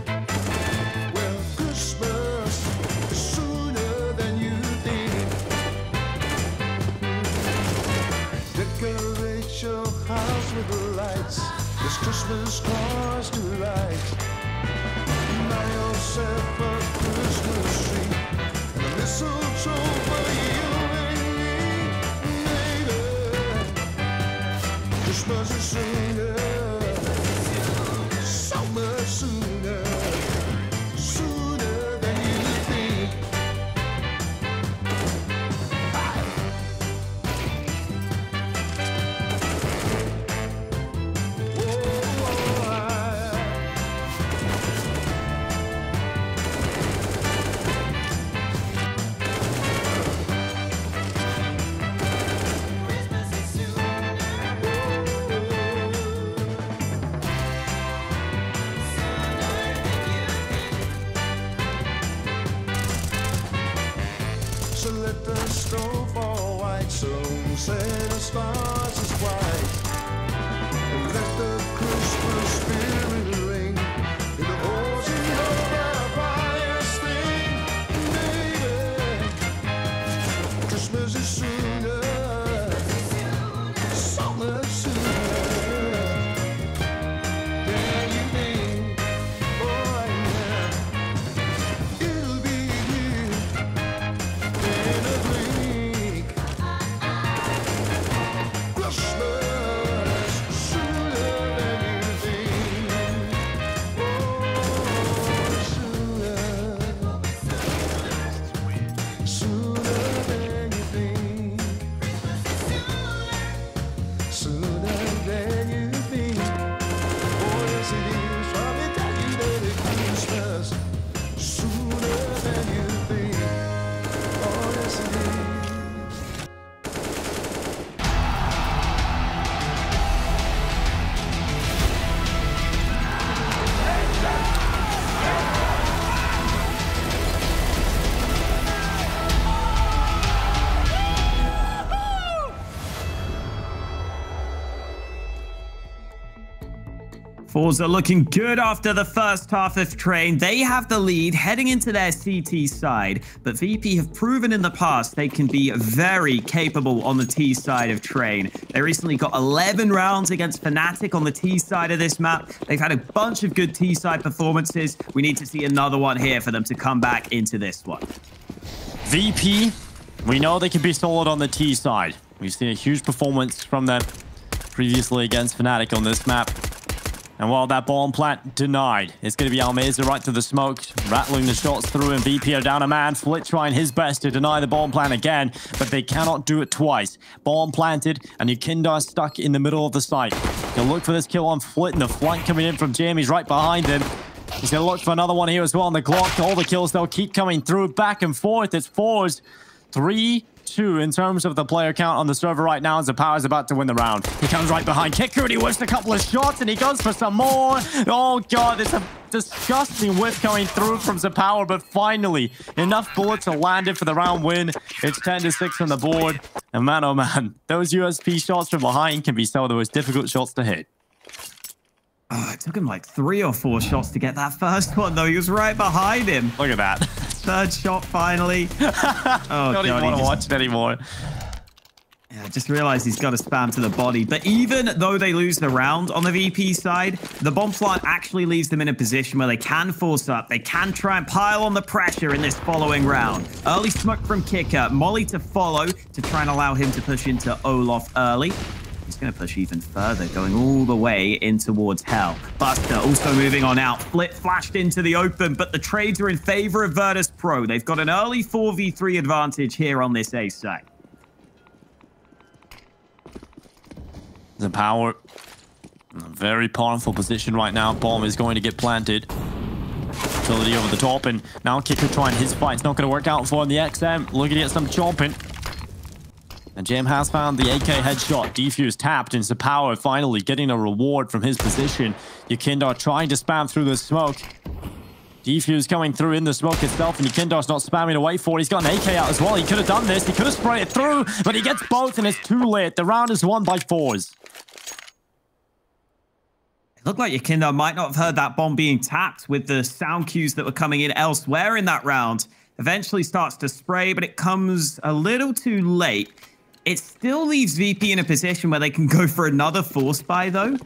Well, Christmas is sooner than you think. Decorate your house with the lights. This Christmas cars to light. Buy yourself a Christmas tree and a mistletoe for you and me, baby. Christmas is sooner, so much sooner, sooner than you think. So let the snow fall white, so say the stars is white, and let the Christmas spirit ring in the ocean of the brightest thing, baby. Christmas is sooner, so much sooner than you think. Oh yeah, it'll be here in a blink. Christmas sooner than you think. Oh, sooner than you think. Sooner than you think. Oh, yes it is. Let me tell you that it's Christmas sooner than you think. Oh, yes it is. forZe looking good after the first half of Train. They have the lead heading into their CT side, but VP have proven in the past they can be very capable on the T side of Train. They recently got 11 rounds against Fnatic on the T side of this map. They've had a bunch of good T side performances. We need to see another one here for them to come back into this one. VP, we know they can be solid on the T side. We've seen a huge performance from them previously against Fnatic on this map. And while that bomb plant denied, it's going to be Almeza right to the smoke, rattling the shots through, and VP are down a man. Flit trying his best to deny the bomb plant again, but they cannot do it twice. Bomb planted, and Yukindar stuck in the middle of the site. He'll look for this kill on Flit, and the flank coming in from Jamie's right behind him. He's going to look for another one here as well on the Glock. All the kills, they'll keep coming through, back and forth. It's forZe 3-2 in terms of the player count on the server right now, as the Power's about to win the round. He comes right behind Kicker, and he whiffs a couple of shots, and he goes for some more. Oh god, it's a disgusting whiff coming through from the Power, but finally enough bullets to land it for the round win. It's 10-6 on the board, and man oh man, those USP shots from behind can be some of the most difficult shots to hit. Oh, it took him like 3 or 4 shots to get that first one, though. He was right behind him. Look at that. Third shot finally. Oh, don't even want to watch it anymore. Yeah, I just realized he's got to spam to the body. But even though they lose the round on the VP side, the bomb plant actually leaves them in a position where they can force up. They can try and pile on the pressure in this following round. Early smoke from Kicker. Molly to follow to try and allow him to push into Olaf early. He's going to push even further, going all the way in towards Hell. Buster also moving on out. Flit flashed into the open, but the trades are in favor of Virtus.pro. They've got an early 4v3 advantage here on this A side. The power, a very powerful position right now. Bomb is going to get planted. Utility over the top, and now Kicker trying his fight. It's not going to work out for him. The XM looking to get some chomping. And Jam has found the AK headshot. Defuse tapped into power, finally getting a reward from his position. Yukindar trying to spam through the smoke. Defuse coming through in the smoke itself, and Yukindar's not spamming away for it. He's got an AK out as well. He could have done this. He could have sprayed it through, but he gets both, and it's too late. The round is won by forZe. It looked like Yukindar might not have heard that bomb being tapped with the sound cues that were coming in elsewhere in that round. Eventually starts to spray, but it comes a little too late. It still leaves VP in a position where they can go for another force buy, though.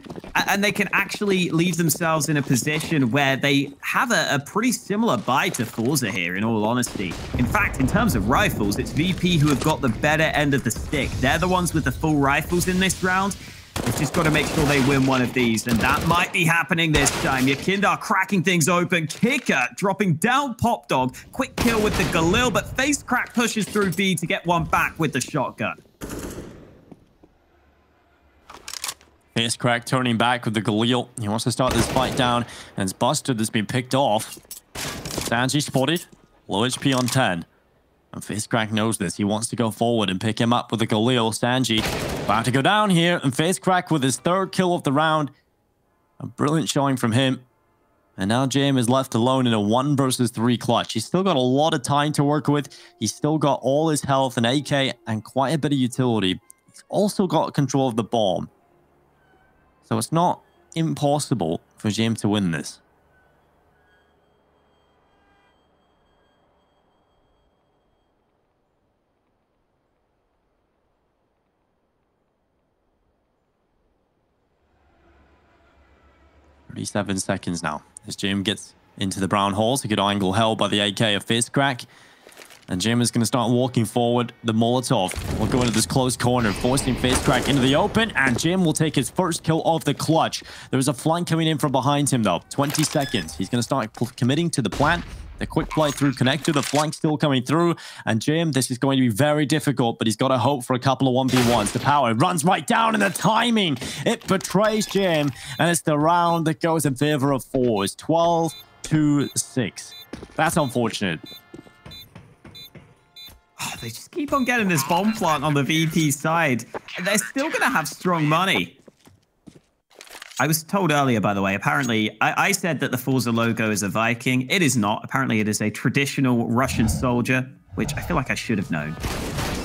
And they can actually leave themselves in a position where they have a pretty similar buy to forZe here, in all honesty. In fact, in terms of rifles, it's VP who have got the better end of the stick. They're the ones with the full rifles in this round. They've just got to make sure they win one of these, and that might be happening this time. Yukindar cracking things open. Kicker dropping down Pop Dog. Quick kill with the Galil, but Face Crack pushes through B to get one back with the shotgun. Face Crack turning back with the Galil. He wants to start this fight down, and it's Buster that's been picked off. Sanji spotted. Low HP on 10. And Face Crack knows this. He wants to go forward and pick him up with the Galil. Sanji about to go down here, and Face Crack with his third kill of the round. A brilliant showing from him. And now Jam is left alone in a 1 versus 3 clutch. He's still got a lot of time to work with. He's still got all his health and AK and quite a bit of utility. He's also got control of the bomb. So it's not impossible for Jam to win this. Seven seconds now as Jim gets into the brown holes. A good angle held by the AK of Face Crack, and Jim is going to start walking forward. The Molotov will go into this close corner, forcing Face Crack into the open, and Jim will take his first kill of the clutch. There's a flank coming in from behind him though. 20 seconds. He's going to start committing to the plant. The quick play through connector, the flank still coming through. And Jim, this is going to be very difficult, but he's got to hope for a couple of 1v1s. The power runs right down, and the timing, it betrays Jim. And it's the round that goes in favor of forZe. 12-6. That's unfortunate. Oh, they just keep on getting this bomb plant on the VP side. They're still going to have strong money. I was told earlier, by the way, apparently, I said that the forZe logo is a Viking. It is not. Apparently, it is a traditional Russian soldier, which I feel like I should have known.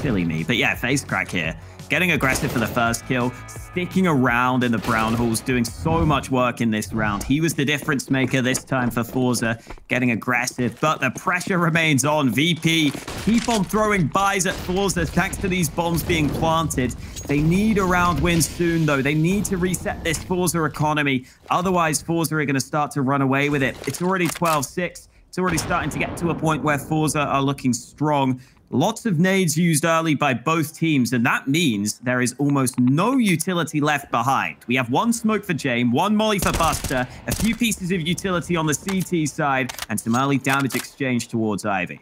Silly me. But yeah, Face Crack here. Getting aggressive for the first kill, sticking around in the brown halls, doing so much work in this round. He was the difference maker this time for forZe, getting aggressive, but the pressure remains on. VP keep on throwing buys at forZe thanks to these bombs being planted. They need a round win soon, though. They need to reset this forZe economy. Otherwise, forZe are going to start to run away with it. It's already 12-6. It's already starting to get to a point where forZe are looking strong. Lots of nades used early by both teams, and that means there is almost no utility left behind. We have 1 smoke for Jame, 1 molly for Buster, a few pieces of utility on the CT side, and some early damage exchange towards Ivy.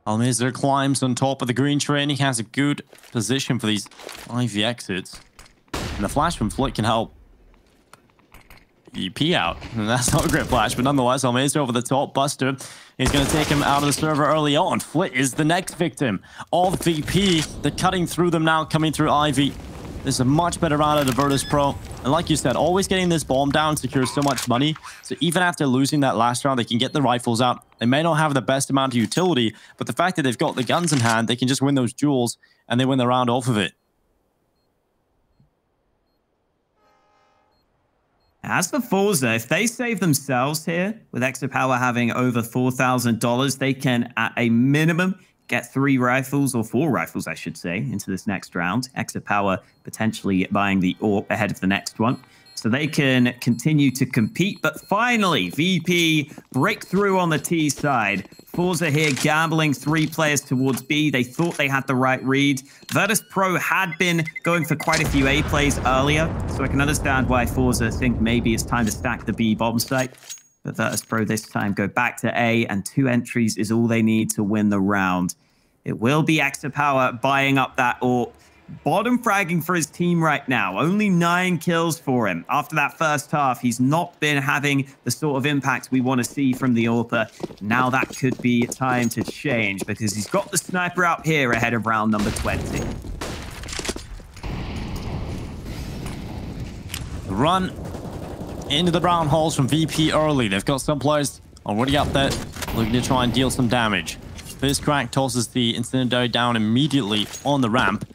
Almazir climbs on top of the green train. He has a good position for these Ivy exits. And the flash from Flick can help EP out. And that's not a great flash, but nonetheless, Almazir over the top. Buster is going to take him out of the server early on. Flit is the next victim of VP. They're cutting through them now, coming through Ivy. This is a much better round out of Virtus.pro. And like you said, always getting this bomb down secures so much money. So even after losing that last round, they can get the rifles out. They may not have the best amount of utility, but the fact that they've got the guns in hand, they can just win those duels, and they win the round off of it. As for forZe, if they save themselves here, with Extra Power having over $4,000, they can, at a minimum, get 3 rifles, or 4 rifles, I should say, into this next round. Extra Power potentially buying the AWP ahead of the next one. So they can continue to compete. But finally, VP breakthrough on the T side. forZe here gambling 3 players towards B. They thought they had the right read. Virtus.pro had been going for quite a few A plays earlier, so I can understand why forZe think maybe it's time to stack the B bomb site. But Virtus.pro this time go back to A, and 2 entries is all they need to win the round. It will be Extra Power buying up that AWP. Bottom fragging for his team right now. Only 9 kills for him. After that first half, he's not been having the sort of impact we want to see from the AWPer. Now that could be time to change, because he's got the sniper out here ahead of round number 20. Run into the brown holes from VP early. They've got some players already up there looking to try and deal some damage. First crack tosses the incendiary down immediately on the ramp.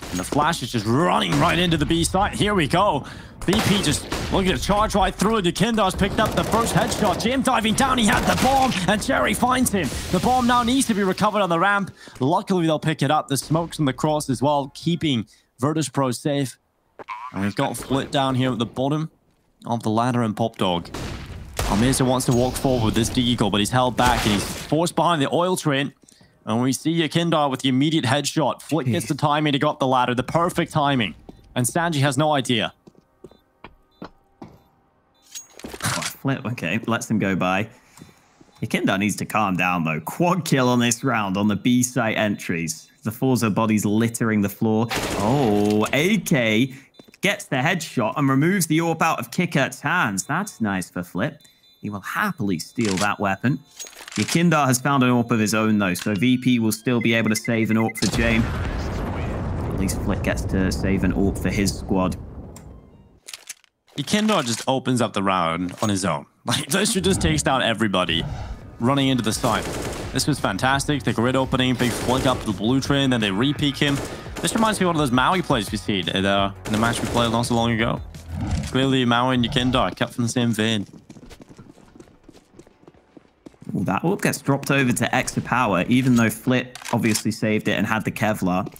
And the flash is just running right into the B site. Here we go. VP just looking to charge right through. Kindar's picked up the first headshot. Jim diving down. He had the bomb, and Cherry finds him. The bomb now needs to be recovered on the ramp. Luckily, they'll pick it up. The smokes and the cross as well, keeping Virtus.pro safe. And we've got Flit down here at the bottom of the ladder and Pop Dog. Almeza wants to walk forward with this deagle, but he's held back and he's forced behind the oil train. And we see Yakindar with the immediate headshot. Flick gets the timing to go up the ladder. The perfect timing. And Sanji has no idea. Flip, okay, lets them go by. Yakindar needs to calm down, though. Quad kill on this round on the B site entries. The forZe bodies littering the floor. Oh, AK gets the headshot and removes the AWP out of Kickert's hands. That's nice for Flip. He will happily steal that weapon. Yakindar has found an AWP of his own, though, so VP will still be able to save an AWP for James. At least Flick gets to save an AWP for his squad. Yakindar just opens up the round on his own. Like, this should just takes down everybody running into the site. This was fantastic. The grid opening, big flick up the blue train, then they re-peek him. This reminds me of one of those Maui plays we see in the match we played not so long ago. Clearly, Maui and Yakindar cut from the same vein. Well, that AWP gets dropped over to Extra Power, even though Flit obviously saved it and had the Kevlar.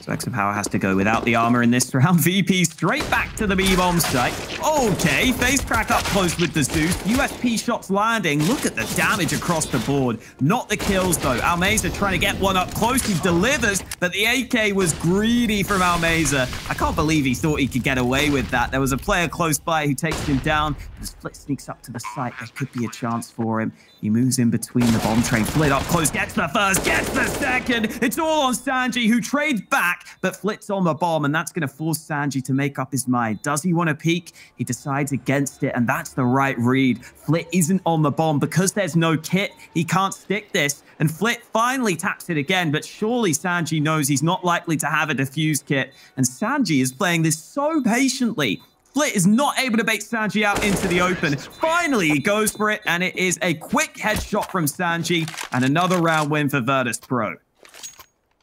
So Extra Power has to go without the armor in this round. VP straight back to the B-bomb site. Okay, face crack up close with the Zeus. USP shots landing. Look at the damage across the board. Not the kills, though. Almeza trying to get one up close. He delivers, but the AK was greedy from Almeza. I can't believe he thought he could get away with that. There was a player close by who takes him down. As Flit sneaks up to the site, there could be a chance for him. He moves in between the bomb train. Flit up close, gets the first, gets the second. It's all on Sanji, who trades back, but Flit's on the bomb, and that's going to force Sanji to make up his mind. Does he want to peek? He decides against it, and that's the right read. Flit isn't on the bomb. Because there's no kit, he can't stick this, and Flit finally taps it again, but surely Sanji knows he's not likely to have a defuse kit, and Sanji is playing this so patiently. Flit is not able to bait Sanji out into the open. Finally, he goes for it, and it is a quick headshot from Sanji, and another round win for Virtus.pro.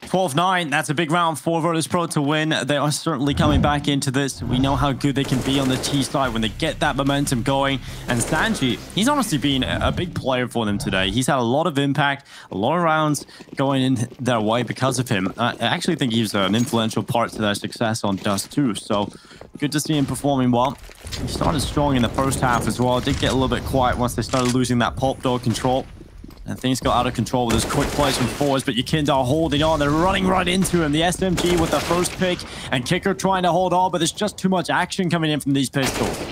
12-9, that's a big round for Virtus.pro to win. They are certainly coming back into this. We know how good they can be on the T side when they get that momentum going. And Sanji, he's honestly been a big player for them today. He's had a lot of impact, a lot of rounds going in their way because of him. I actually think he's an influential part to their success on Dust too. So good to see him performing well. He started strong in the first half as well. It did get a little bit quiet once they started losing that Pop Dog control. And things got out of control with those quick plays from forZe, but Yakindar holding on. They're running right into him. The SMG with the first pick, and Kicker trying to hold on, but there's just too much action coming in from these pistols.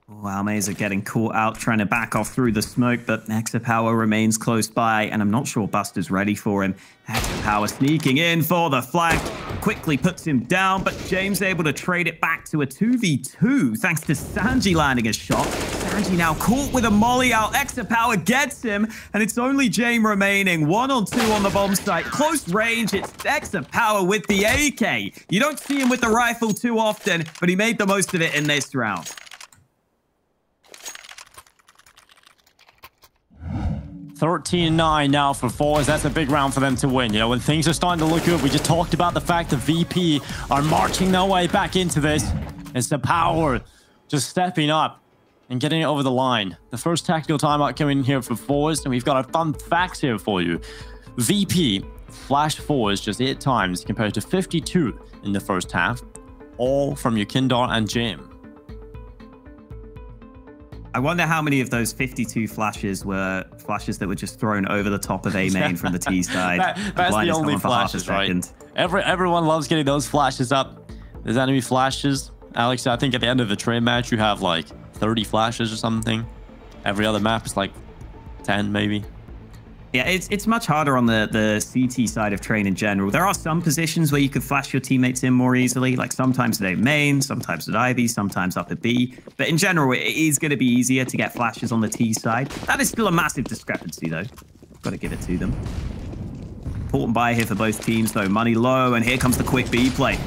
Wow, Almeza getting caught out, trying to back off through the smoke, but Extra Power remains close by, and I'm not sure Buster's ready for him. Extra Power sneaking in for the flank, quickly puts him down, but James able to trade it back to a 2v2 thanks to Sanji landing a shot. Sanji now caught with a molly out. Extra Power gets him, and it's only James remaining. 1-on-2 on the bomb site. Close range, it's Extra Power with the AK. You don't see him with the rifle too often, but he made the most of it in this round. 13-9 now for forZe. That's a big round for them to win. You know, when things are starting to look good, we just talked about the fact that VP are marching their way back into this. It's the power just stepping up and getting it over the line. The first tactical timeout coming in here for forZe, and we've got a fun facts here for you. VP flashed forZe just 8 times compared to 52 in the first half, all from Yukindar and Jim. I wonder how many of those 52 flashes were flashes that were just thrown over the top of A main from the T side. That's the only flashes, right? Everyone loves getting those flashes up. There's enemy flashes. Alex, I think at the end of the train match, you have like 30 flashes or something. Every other map is like 10 maybe. Yeah, it's much harder on the CT side of train in general. There are some positions where you could flash your teammates in more easily, like sometimes at A main, sometimes at Ivy, sometimes up at B. But in general, it is going to be easier to get flashes on the T side. That is still a massive discrepancy, though. Got to give it to them. Important buy here for both teams, though. Money low, and here comes the quick B play.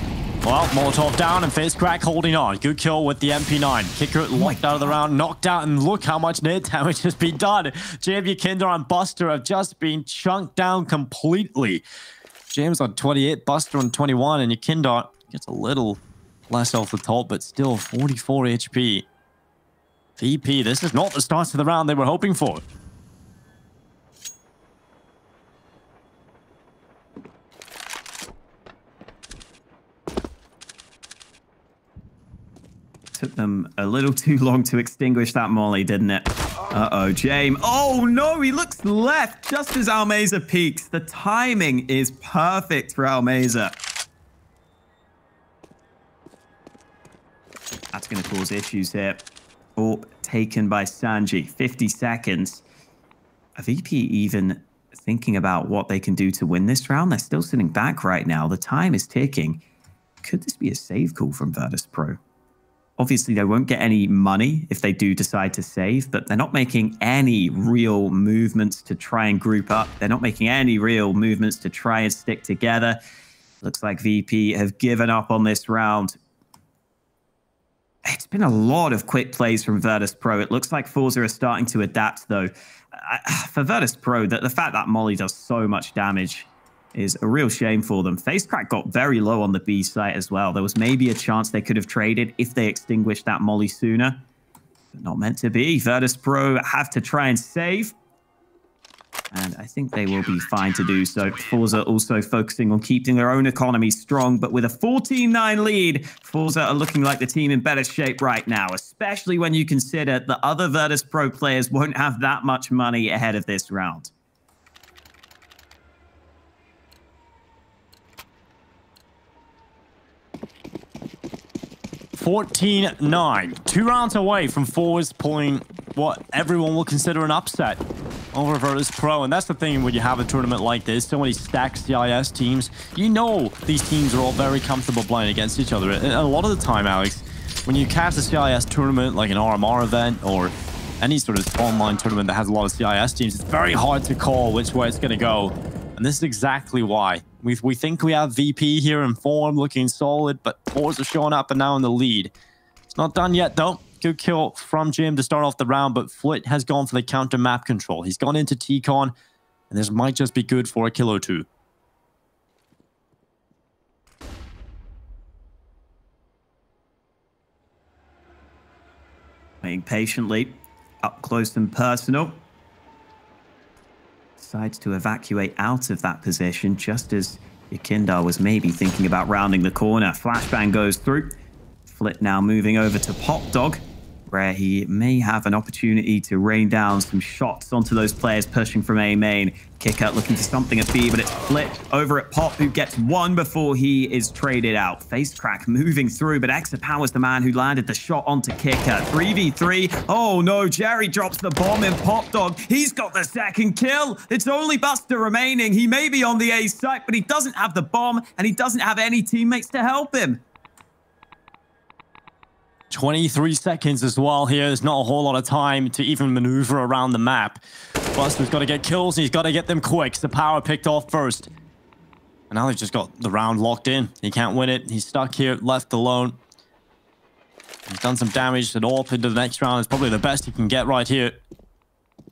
Well, Molotov down and FaZe holding on. Good kill with the MP9. Kicker locked out of the round, knocked out, and look how much nade damage has been done. JB, Kinder, and Buster have just been chunked down completely. James on 28, Buster on 21, and Yukindar gets a little less off the top, but still 44 HP. VP, this is not the start to the round they were hoping for. Took them a little too long to extinguish that molly, didn't it? Uh-oh, James. Oh, no, he looks left just as Almeza peaks. The timing is perfect for Almeza. That's going to cause issues here. Orb taken by Sanji. 50 seconds. A VP even thinking about what they can do to win this round? They're still sitting back right now. The time is ticking. Could this be a save call from Virtus.pro? Obviously, they won't get any money if they do decide to save, but they're not making any real movements to try and group up. They're not making any real movements to try and stick together. Looks like VP have given up on this round. It's been a lot of quick plays from Virtus.pro. It looks like forZe are starting to adapt, though. For Virtus.pro, the fact that Molly does so much damage is a real shame for them. FaZe got very low on the B site as well. There was maybe a chance they could have traded if they extinguished that molly sooner. But not meant to be. Virtus.pro have to try and save. And I think they will be fine to do so. forZe also focusing on keeping their own economy strong. But with a 14-9 lead, forZe are looking like the team in better shape right now. Especially when you consider the other Virtus.pro players won't have that much money ahead of this round. 14-9. 2 rounds away from forZe pulling what everyone will consider an upset over Virtus.pro. And that's the thing when you have a tournament like this, so many stacked CIS teams, you know these teams are all very comfortable playing against each other. And a lot of the time, Alex, when you catch a CIS tournament like an RMR event or any sort of online tournament that has a lot of CIS teams, it's very hard to call which way it's going to go. And this is exactly why. We think we have VP here in form, looking solid, but forZe are showing up and now in the lead. It's not done yet, though. Good kill from Jim to start off the round, but Flit has gone for the counter map control. He's gone into T-Con, and this might just be good for a kill or two. Waiting patiently, up close and personal. Decides to evacuate out of that position just as Yukindar was maybe thinking about rounding the corner. Flashbang goes through. Flit now moving over to Pop Dog, where he may have an opportunity to rain down some shots onto those players pushing from A main. Kick out looking for something at B, but it's Flit over at Pop who gets one before he is traded out. FaZe moving through, but Exapower's the man who landed the shot onto Kicker. 3v3. Oh no, Jerry drops the bomb in Pop Dog. He's got the second kill. It's only Buster remaining. He may be on the A site, but he doesn't have the bomb and he doesn't have any teammates to help him. 23 seconds as well here. There's not a whole lot of time to even maneuver around the map. Buster's got to get kills and he's got to get them quick. The power picked off first. And now they've just got the round locked in. He can't win it. He's stuck here, left alone. He's done some damage and AWP into the next round. It's probably the best he can get right here.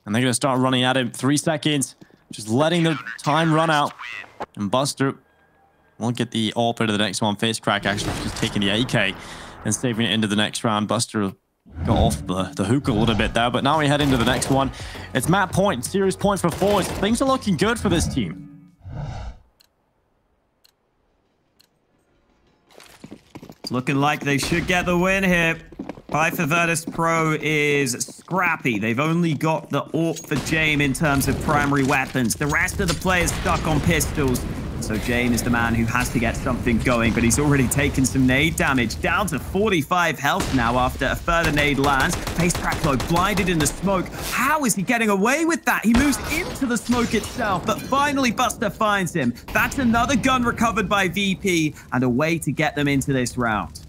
And they're going to start running at him. 3 seconds. Just letting the time run out. And Buster won't get the AWP into the next one. FaZe actually just taking the AK. and saving it into the next round. Buster got off the hook a little bit there, but now we head into the next one. It's map point, series point for forZe. Things are looking good for this team. It's looking like they should get the win here. Fight for Virtus.pro is scrappy. They've only got the AWP for Jame in terms of primary weapons. The rest of the players stuck on pistols. So Jame is the man who has to get something going, but he's already taken some nade damage. Down to 45 health now after a further nade lands. FaceCrack though blinded in the smoke. How is he getting away with that? He moves into the smoke itself, but finally Buster finds him. That's another gun recovered by VP and a way to get them into this round.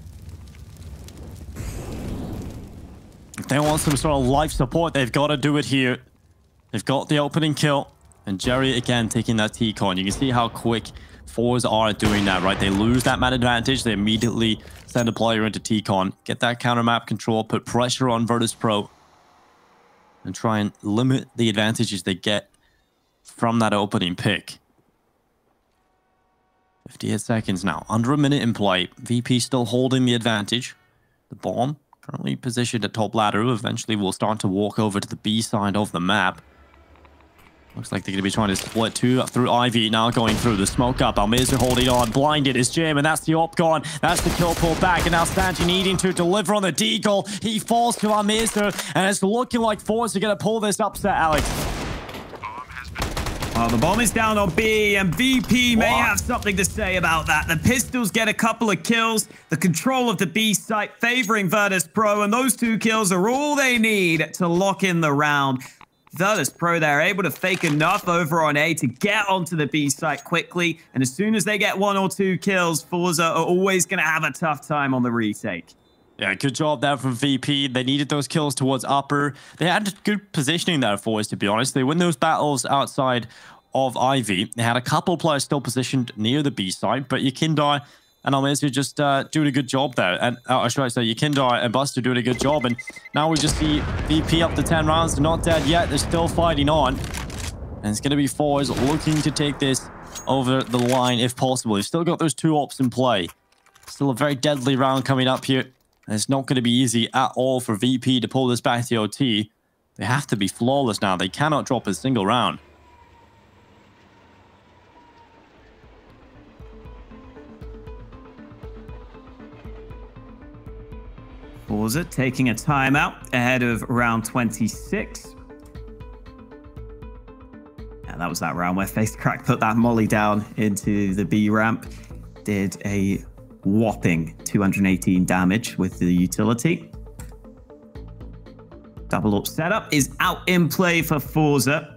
If they want some sort of life support, they've got to do it here. They've got the opening kill. And Jerry, again, taking that T-con. You can see how quick forZe are doing that, right? They lose that man advantage. They immediately send a player into T-con. Get that counter map control. Put pressure on Virtus.pro. And try and limit the advantages they get from that opening pick. 58 seconds now. Under a minute in play. VP still holding the advantage. The bomb currently positioned at top ladder. Eventually will start to walk over to the B side of the map. Looks like they're going to be trying to split two through Ivy. Now going through the smoke up. Almirza holding on. Blinded is Jim, and that's the op gone. That's the kill pull back. And now Stanji needing to deliver on the deagle. He falls to Almirza, and it's looking like forZe are going to pull this upset, Alex. Well, the bomb is down on B, and VP may have something to say about that. The pistols get a couple of kills. The control of the B site favoring Virtus.pro, and those 2 kills are all they need to lock in the round. Virtus.pro, they're able to fake enough over on A to get onto the B site quickly. And as soon as they get 1 or 2 kills, forZe are always going to have a tough time on the retake. Yeah, good job there from VP. They needed those kills towards upper. They had good positioning there for us, to be honest. They win those battles outside of Ivy. They had a couple players still positioned near the B site, but Yakindar and Almirza just doing a good job there. And should I say, Yakindar and Buster doing a good job. And now we just see VP up to 10 rounds. They're not dead yet. They're still fighting on. And it's going to be forZe looking to take this over the line if possible. They've still got those 2 ops in play. Still a very deadly round coming up here. And it's not going to be easy at all for VP to pull this back to the OT. They have to be flawless now. They cannot drop a single round. forZe taking a timeout ahead of round 26. Yeah, that was that round where FaceCrack put that molly down into the B ramp. Did a whopping 218 damage with the utility. Double up setup is out in play for forZe.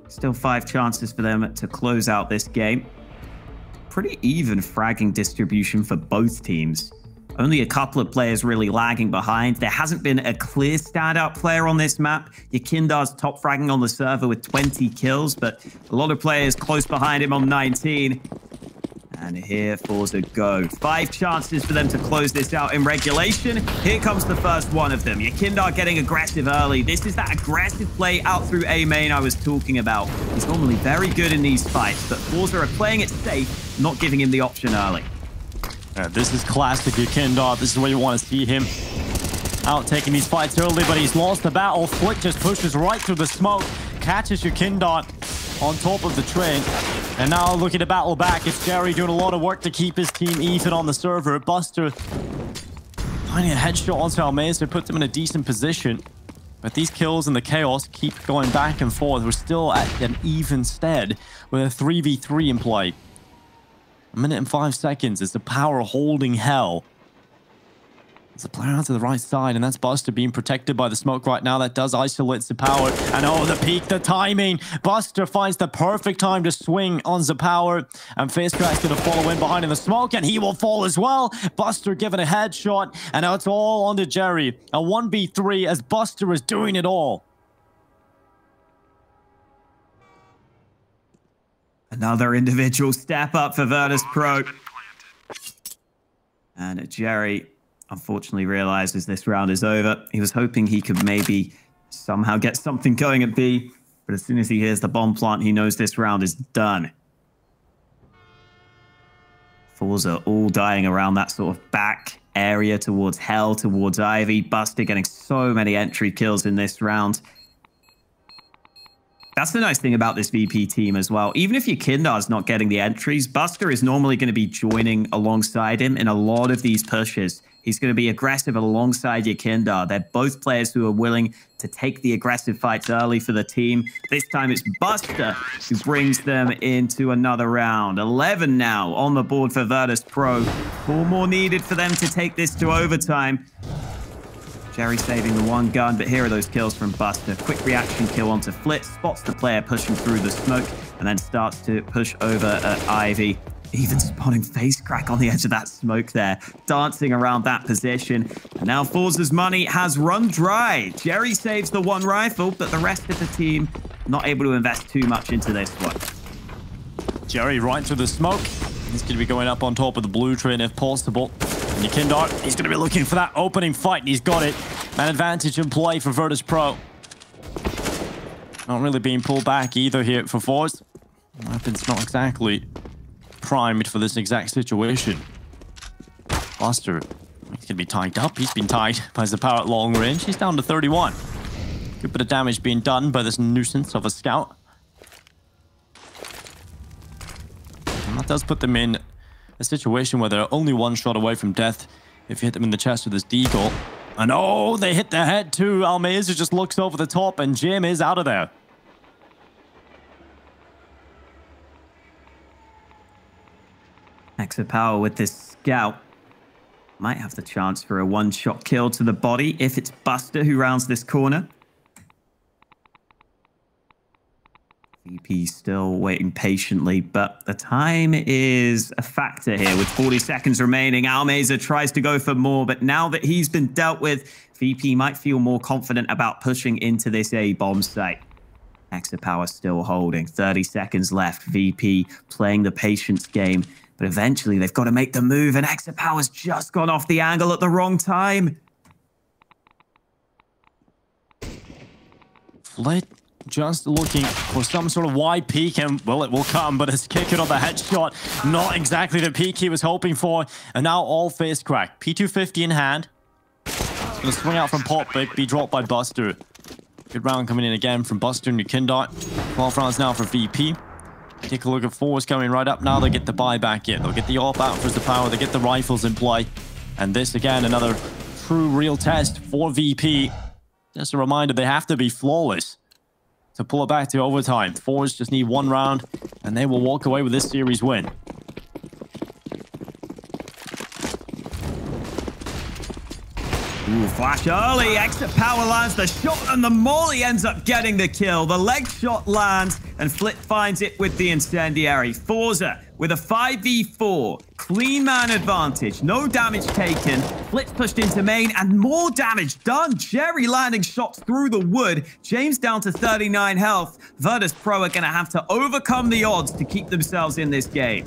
Still 5 chances for them to close out this game. Pretty even fragging distribution for both teams. Only a couple of players really lagging behind. There hasn't been a clear standout player on this map. Yakindar's top fragging on the server with 20 kills, but a lot of players close behind him on 19. And here forZe go. 5 chances for them to close this out in regulation. Here comes the first one of them. Yakindar getting aggressive early. This is that aggressive play out through A main I was talking about. He's normally very good in these fights, but forZe are playing it safe, not giving him the option early. This is classic Yakindar. This is where you want to see him out taking these fights early, but he's lost the battle. Flick just pushes right through the smoke, catches Yakindar on top of the train, and now looking to battle back. It's Jerry doing a lot of work to keep his team even on the server. Buster finding a headshot onto Almirza, puts him in a decent position, but these kills and the chaos keep going back and forth. We're still at an even stead with a 3v3 in play. 1 minute and 5 seconds. It's the power holding hell. There's a player out to the right side, and that's Buster being protected by the smoke right now. That does isolate Zapower. And oh, the peak, the timing. Buster finds the perfect time to swing on Zapower. And FaceCrack's going to follow in behind in the smoke, and he will fall as well. Buster given a headshot, and now it's all onto Jerry. A 1v3 as Buster is doing it all. Another individual step up for Virtus.pro. And Jerry unfortunately realizes this round is over. He was hoping he could maybe somehow get something going at B, but as soon as he hears the bomb plant, he knows this round is done. forZe all dying around that sort of back area towards Hell, towards Ivy. Buster getting so many entry kills in this round. That's the nice thing about this VP team as well. Even if your Kindar's not getting the entries, Buster is normally going to be joining alongside him in a lot of these pushes. He's going to be aggressive alongside your Kindar. They're both players who are willing to take the aggressive fights early for the team. This time it's Buster who brings them into another round. 11 now on the board for Virtus.pro. 4 more needed for them to take this to overtime. Jerry saving the one gun, but here are those kills from Buster. Quick reaction kill onto Flip, spots the player pushing through the smoke, and then starts to push over at Ivy. Even spotting face crack on the edge of that smoke there, dancing around that position. And now forZe's money has run dry. Jerry saves the one rifle, but the rest of the team not able to invest too much into this one. Jerry right through the smoke. He's going to be going up on top of the blue train if possible. And Nikindar, he's going to be looking for that opening fight, and he's got it. An advantage in play for Virtus.pro. Not really being pulled back either here for forZe. Weapon's not exactly primed for this exact situation. Buster, he's going to be tied up. He's been tied by the power at long range. He's down to 31. Good bit of damage being done by this nuisance of a scout. And that does put them in a situation where they're only one shot away from death if you hit them in the chest with this deagle. And oh, they hit the head too. Almeza just looks over the top and Jim is out of there. Extra power with this scout. Might have the chance for a one-shot kill to the body if it's Buster who rounds this corner. VP still waiting patiently, but the time is a factor here with 40 seconds remaining. Almeza tries to go for more, but now that he's been dealt with, VP might feel more confident about pushing into this A-bomb site. Extra power still holding. 30 seconds left. VP playing the patience game. But eventually, they've got to make the move, and Extra Power's just gone off the angle at the wrong time. Flit just looking for some sort of wide peek, and, well, it will come, but it's kicking on the headshot. Not exactly the peek he was hoping for. And now all face crack. P250 in hand. It's going to swing out from Pop, but be dropped by Buster. Good round coming in again from Buster and Nikindar. 12 rounds now for VP. Take a look at forZe coming right up now. They get the buyback in. They'll get the AWP out for the power. They get the rifles in play. And this, again, another true real test for VP. Just a reminder, they have to be flawless to pull it back to overtime. forZe just need one round, and they will walk away with this series win. Ooh, flash early. Extra power lands the shot, and the molly ends up getting the kill. The leg shot lands, and Flit finds it with the incendiary. forZe with a 5v4. Clean man advantage. No damage taken. Flit's pushed into main, and more damage done. Jerry landing shots through the wood. James down to 39 health. Virtus.pro are going to have to overcome the odds to keep themselves in this game.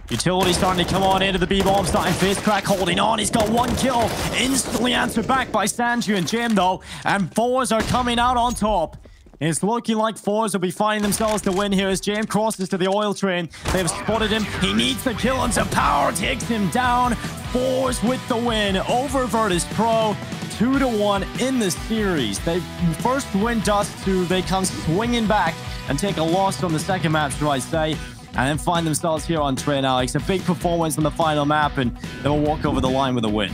Utility starting to come on into the B-bomb, starting face crack, holding on. He's got one kill. Instantly answered back by Sanju and Jim, though. And forZe are coming out on top. It's looking like forZe will be finding themselves to win here as James crosses to the oil train. They've spotted him. He needs the kill, and some power takes him down. forZe with the win over Virtus.pro. 2-1 in the series. They first win Dust 2. They come swinging back and take a loss on the second map, should I say. And then find themselves here on Train Alex. A big performance on the final map, and they'll walk over the line with a win.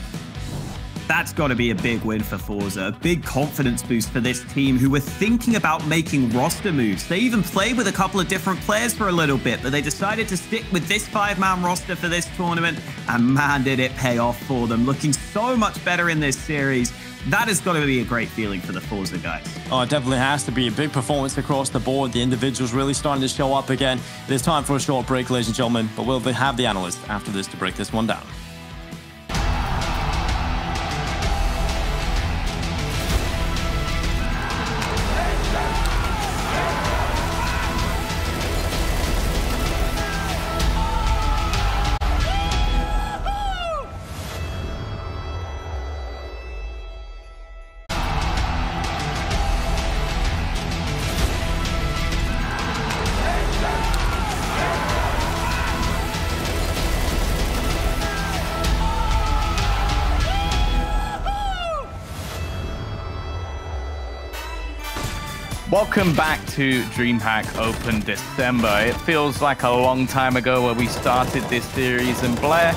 That's got to be a big win for forZe. A big confidence boost for this team who were thinking about making roster moves. They even played with a couple of different players for a little bit, but they decided to stick with this 5-man roster for this tournament. And man, did it pay off for them. Looking so much better in this series. That has got to be a great feeling for the forZe guys. Oh, it definitely has to be a big performance across the board. The individuals really starting to show up again. It is time for a short break, ladies and gentlemen, but we'll have the analysts after this to break this one down. Welcome back to DreamHack Open December. It feels like a long time ago where we started this series, and Blair,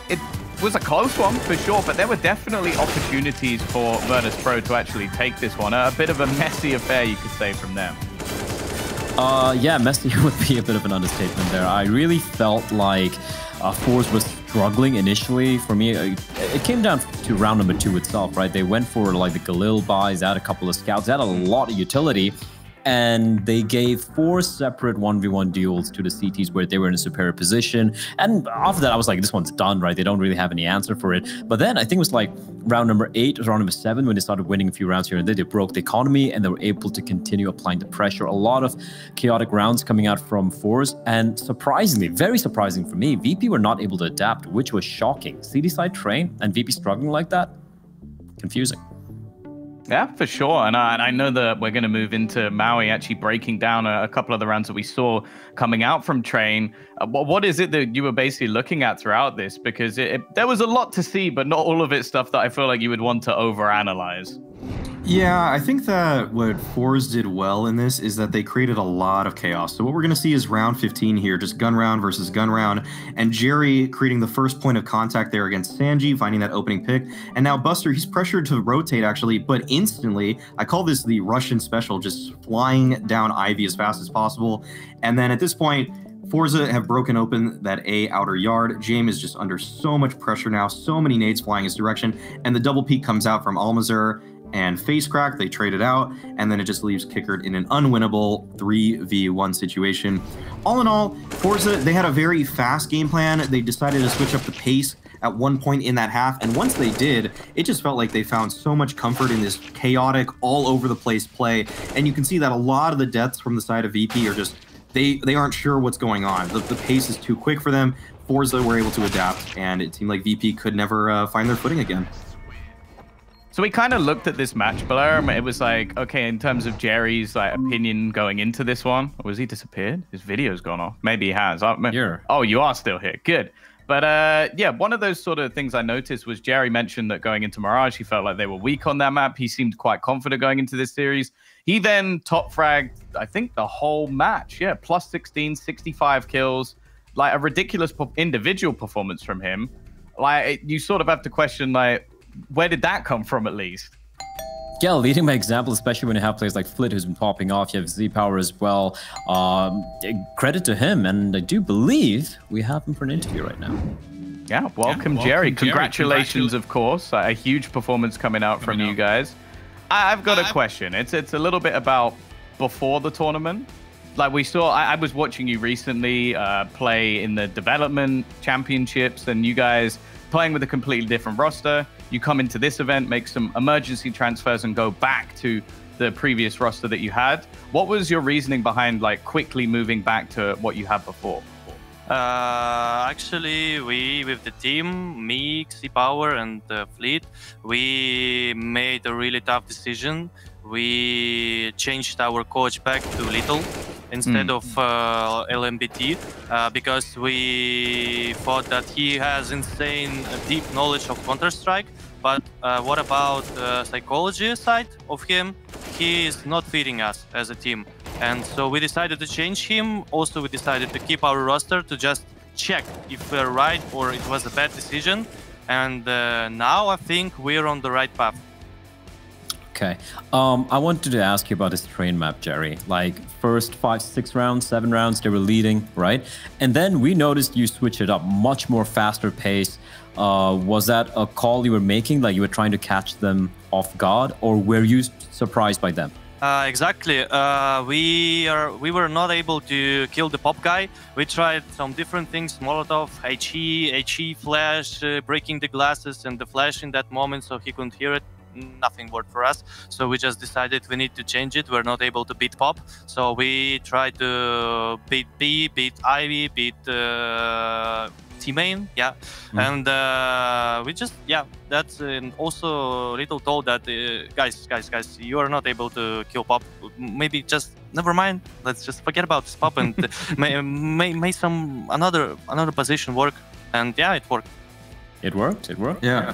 it was a close one for sure, but there were definitely opportunities for Virtus.pro to actually take this one. A bit of a messy affair, you could say, from them. Yeah, messy would be a bit of an understatement there. I really felt like forZe was struggling initially. For me, it came down to round number 2 itself, right? They went for like the Galil buys, they had a couple of scouts, they had a lot of utility, and they gave 4 separate 1v1 duels to the CTs where they were in a superior position. And after that, I was like, this one's done, right? They don't really have any answer for it. But then I think it was like round number 8 or round number 7 when they started winning a few rounds here and there. They broke the economy and they were able to continue applying the pressure. A lot of chaotic rounds coming out from forZe. And surprisingly, very surprising for me, VP were not able to adapt, which was shocking. CD side train and VP struggling like that? Confusing. Yeah, for sure. And I know that we're going to move into Maui actually breaking down a couple of the rounds that we saw coming out from Train. What is it that you were basically looking at throughout this? Because there was a lot to see, but not all of it stuff that I feel like you would want to overanalyze. Yeah, I think that what forZe did well in this is that they created a lot of chaos. So what we're going to see is round 15 here, just gun round versus gun round, and Jerry creating the first point of contact there against Sanji, finding that opening pick. And now Buster, he's pressured to rotate actually, but instantly, I call this the Russian special, just flying down Ivy as fast as possible. And then at this point, forZe have broken open that A outer yard. James is just under so much pressure now, so many nades flying his direction, and the double peek comes out from Almazur and Face Crack. They trade it out, and then it just leaves Kickard in an unwinnable 3v1 situation. All in all, forZe, they had a very fast game plan. They decided to switch up the pace at one point in that half, and once they did, it just felt like they found so much comfort in this chaotic, all over the place play. And you can see that a lot of the deaths from the side of VP are just, they aren't sure what's going on. The pace is too quick for them. forZe were able to adapt, and it seemed like VP could never find their footing again. So we kind of looked at this match, Blair. It was like, okay, in terms of Jerry's opinion going into this one, or was he disappeared? His video's gone off. Maybe he has. Oh, you are still here. Good. But yeah, one of those sort of things I noticed was Jerry mentioned that going into Mirage, he felt like they were weak on that map. He seemed quite confident going into this series. He then top fragged, I think, the whole match. Yeah, plus 16, 65 kills. Like a ridiculous individual performance from him. Like, you sort of have to question, like, where did that come from, at least? Yeah, leading by example, especially when you have players like Flit, who's been popping off. You have Z-Power as well. Credit to him, and I do believe we have him for an interview right now. Yeah, welcome Jerry. Congratulations, of course. A huge performance coming out from you guys. I've got a question. It's a little bit about before the tournament. Like we saw, I was watching you recently play in the development championships, and you guys playing with a completely different roster. You come into this event, make some emergency transfers, and go back to the previous roster that you had. What was your reasoning behind like quickly moving back to what you had before? Actually, we, with the team, me, Z-Power, and Fleet, we made a really tough decision. We changed our coach back to Little instead of LMBT because we thought that he has insane deep knowledge of Counter-Strike. But what about the psychology side of him? He is not fitting us as a team. And so we decided to change him. Also, we decided to keep our roster to just check if we're right or it was a bad decision. And now I think we're on the right path. Okay. I wanted to ask you about this train map, Jerry. Like, first 5, 6 rounds, 7 rounds, they were leading, right? And then we noticed you switch it up, much more faster pace. Was that a call you were making, like you were trying to catch them off guard, or were you surprised by them? Exactly. We were not able to kill the pop guy. We tried some different things: Molotov, HE flash, breaking the glasses and the flash in that moment so he couldn't hear it. Nothing worked for us, so we just decided we need to change it. We're not able to beat pop, so we tried to beat B, beat Ivy, beat T-Main, yeah. And we just, yeah, that's also Little told that guys, you are not able to kill pop. Maybe just never mind, let's just forget about this pop and make some another position work. And yeah, it worked. It worked. Yeah.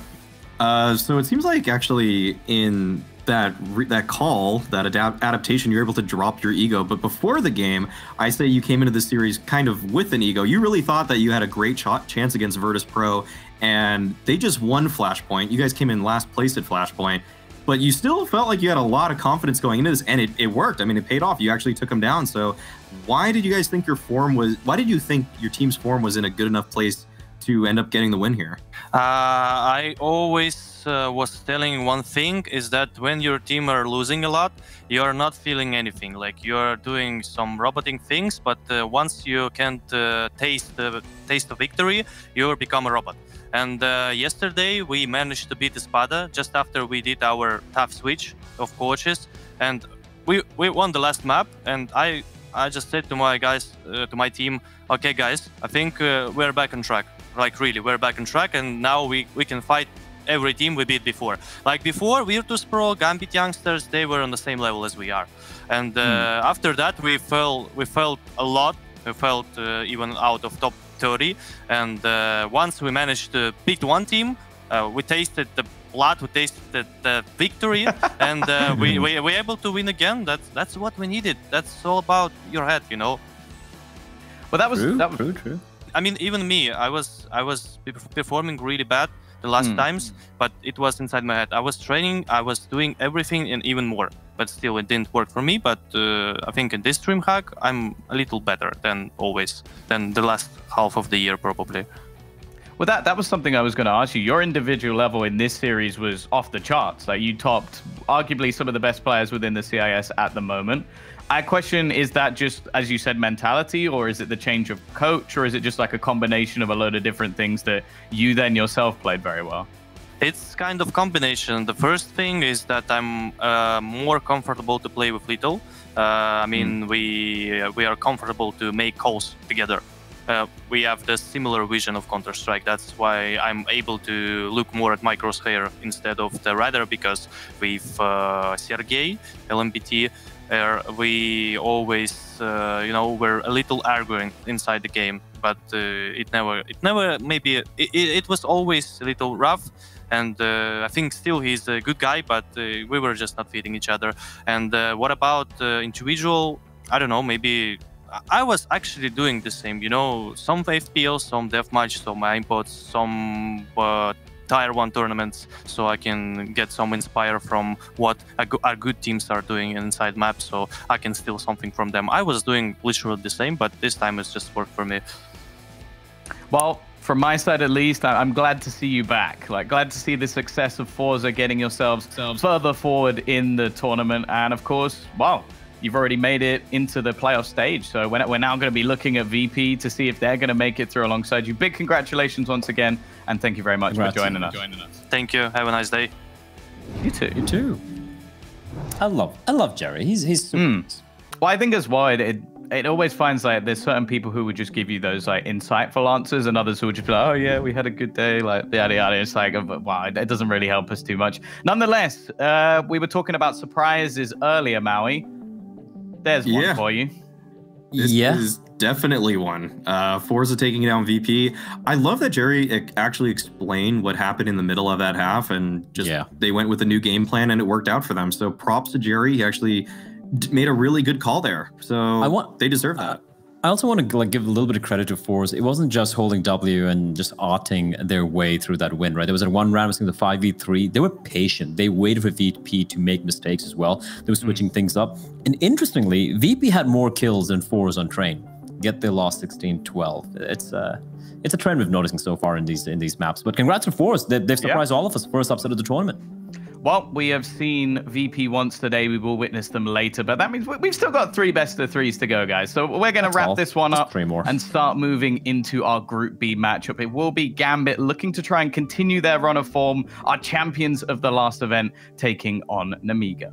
So it seems like actually in that call, that adaptation, you're able to drop your ego. But before the game, I say you came into this series kind of with an ego. You really thought that you had a great chance against Virtus.pro, and they just won Flashpoint. You guys came in last place at Flashpoint, but you still felt like you had a lot of confidence going into this, and it worked. I mean, it paid off. You actually took them down. So why did you guys think why did you think your team's form was in a good enough place to end up getting the win here? I always was telling one thing, is that when your team are losing a lot, you're not feeling anything. Like, you're doing some roboting things, but once you can't taste the victory, you become a robot. And yesterday we managed to beat Espada just after we did our tough switch of coaches, and we won the last map. And I just said to my guys, to my team, okay guys, I think we're back on track. Like, really, we're back on track, and now we can fight every team we beat before. Like, before, Virtus.pro, Gambit youngsters, they were on the same level as we are. And after that, we felt a lot. We felt even out of top 30. And once we managed to beat one team, we tasted the blood, we tasted the victory, and we were able to win again. That's what we needed. That's all about your head, you know. Well, that was true. I mean, even me, I was performing really bad the last times, but it was inside my head. I was training, I was doing everything and even more, but still it didn't work for me. But I think in this DreamHack, I'm a little better than the last half of the year, probably. Well, that was something I was going to ask you. Your individual level in this series was off the charts. Like, you topped arguably some of the best players within the CIS at the moment. I question, is that just, as you said, mentality, or is it the change of coach, or is it just like a combination of a load of different things that you then yourself played very well? It's kind of combination. The first thing is that I'm more comfortable to play with Little. I mean, we are comfortable to make calls together. We have the similar vision of Counter-Strike. That's why I'm able to look more at my crosshair instead of the radar, because with Sergey, LMBT, we always, we're a little arguing inside the game, but it never, maybe, it was always a little rough. And I think still he's a good guy, but we were just not feeding each other. And what about individual? I don't know, maybe I was actually doing the same, you know, some FPL, some deathmatch, some imports, some Tier 1 tournaments, so I can get some inspire from what our good teams are doing inside maps, so I can steal something from them. I was doing literally the same, but this time it's just worked for me. Well, from my side at least, I'm glad to see you back. Like, glad to see the success of forZe getting yourselves further forward in the tournament. And of course, wow, you've already made it into the playoff stage. So we're now going to be looking at VP to see if they're going to make it through alongside you. Big congratulations once again. And thank you very much for joining us. Thank you. Have a nice day. You too. You too. I love Jerry. He's super nice. Well, I think as well, it always finds like there's certain people who would just give you those like insightful answers, and others who would just be like, oh yeah, we had a good day, like yada yada. It's like, wow, it doesn't really help us too much. Nonetheless, we were talking about surprises earlier, Maui. There's one for you. This is definitely one. forZe taking down VP. I love that Jerry actually explained what happened in the middle of that half, and just they went with a new game plan and it worked out for them. So props to Jerry. He actually made a really good call there. So they deserve that. I also want to give a little bit of credit to forZe. It wasn't just holding W and just arting their way through that win, right? There was a one round, the 5v3. They were patient. They waited for VP to make mistakes as well. They were switching things up. And interestingly, VP had more kills than forZe on train. Yet they lost 16-12. It's a trend we've noticing so far in these maps. But congrats to forZe. They've surprised all of us. First upset of the tournament. Well, we have seen VP once today. We will witness them later, but that means we've still got 3 best of 3s to go, guys. So we're going to wrap this one up and start moving into our Group B matchup. It will be Gambit looking to try and continue their run of form, our champions of the last event, taking on Namiga.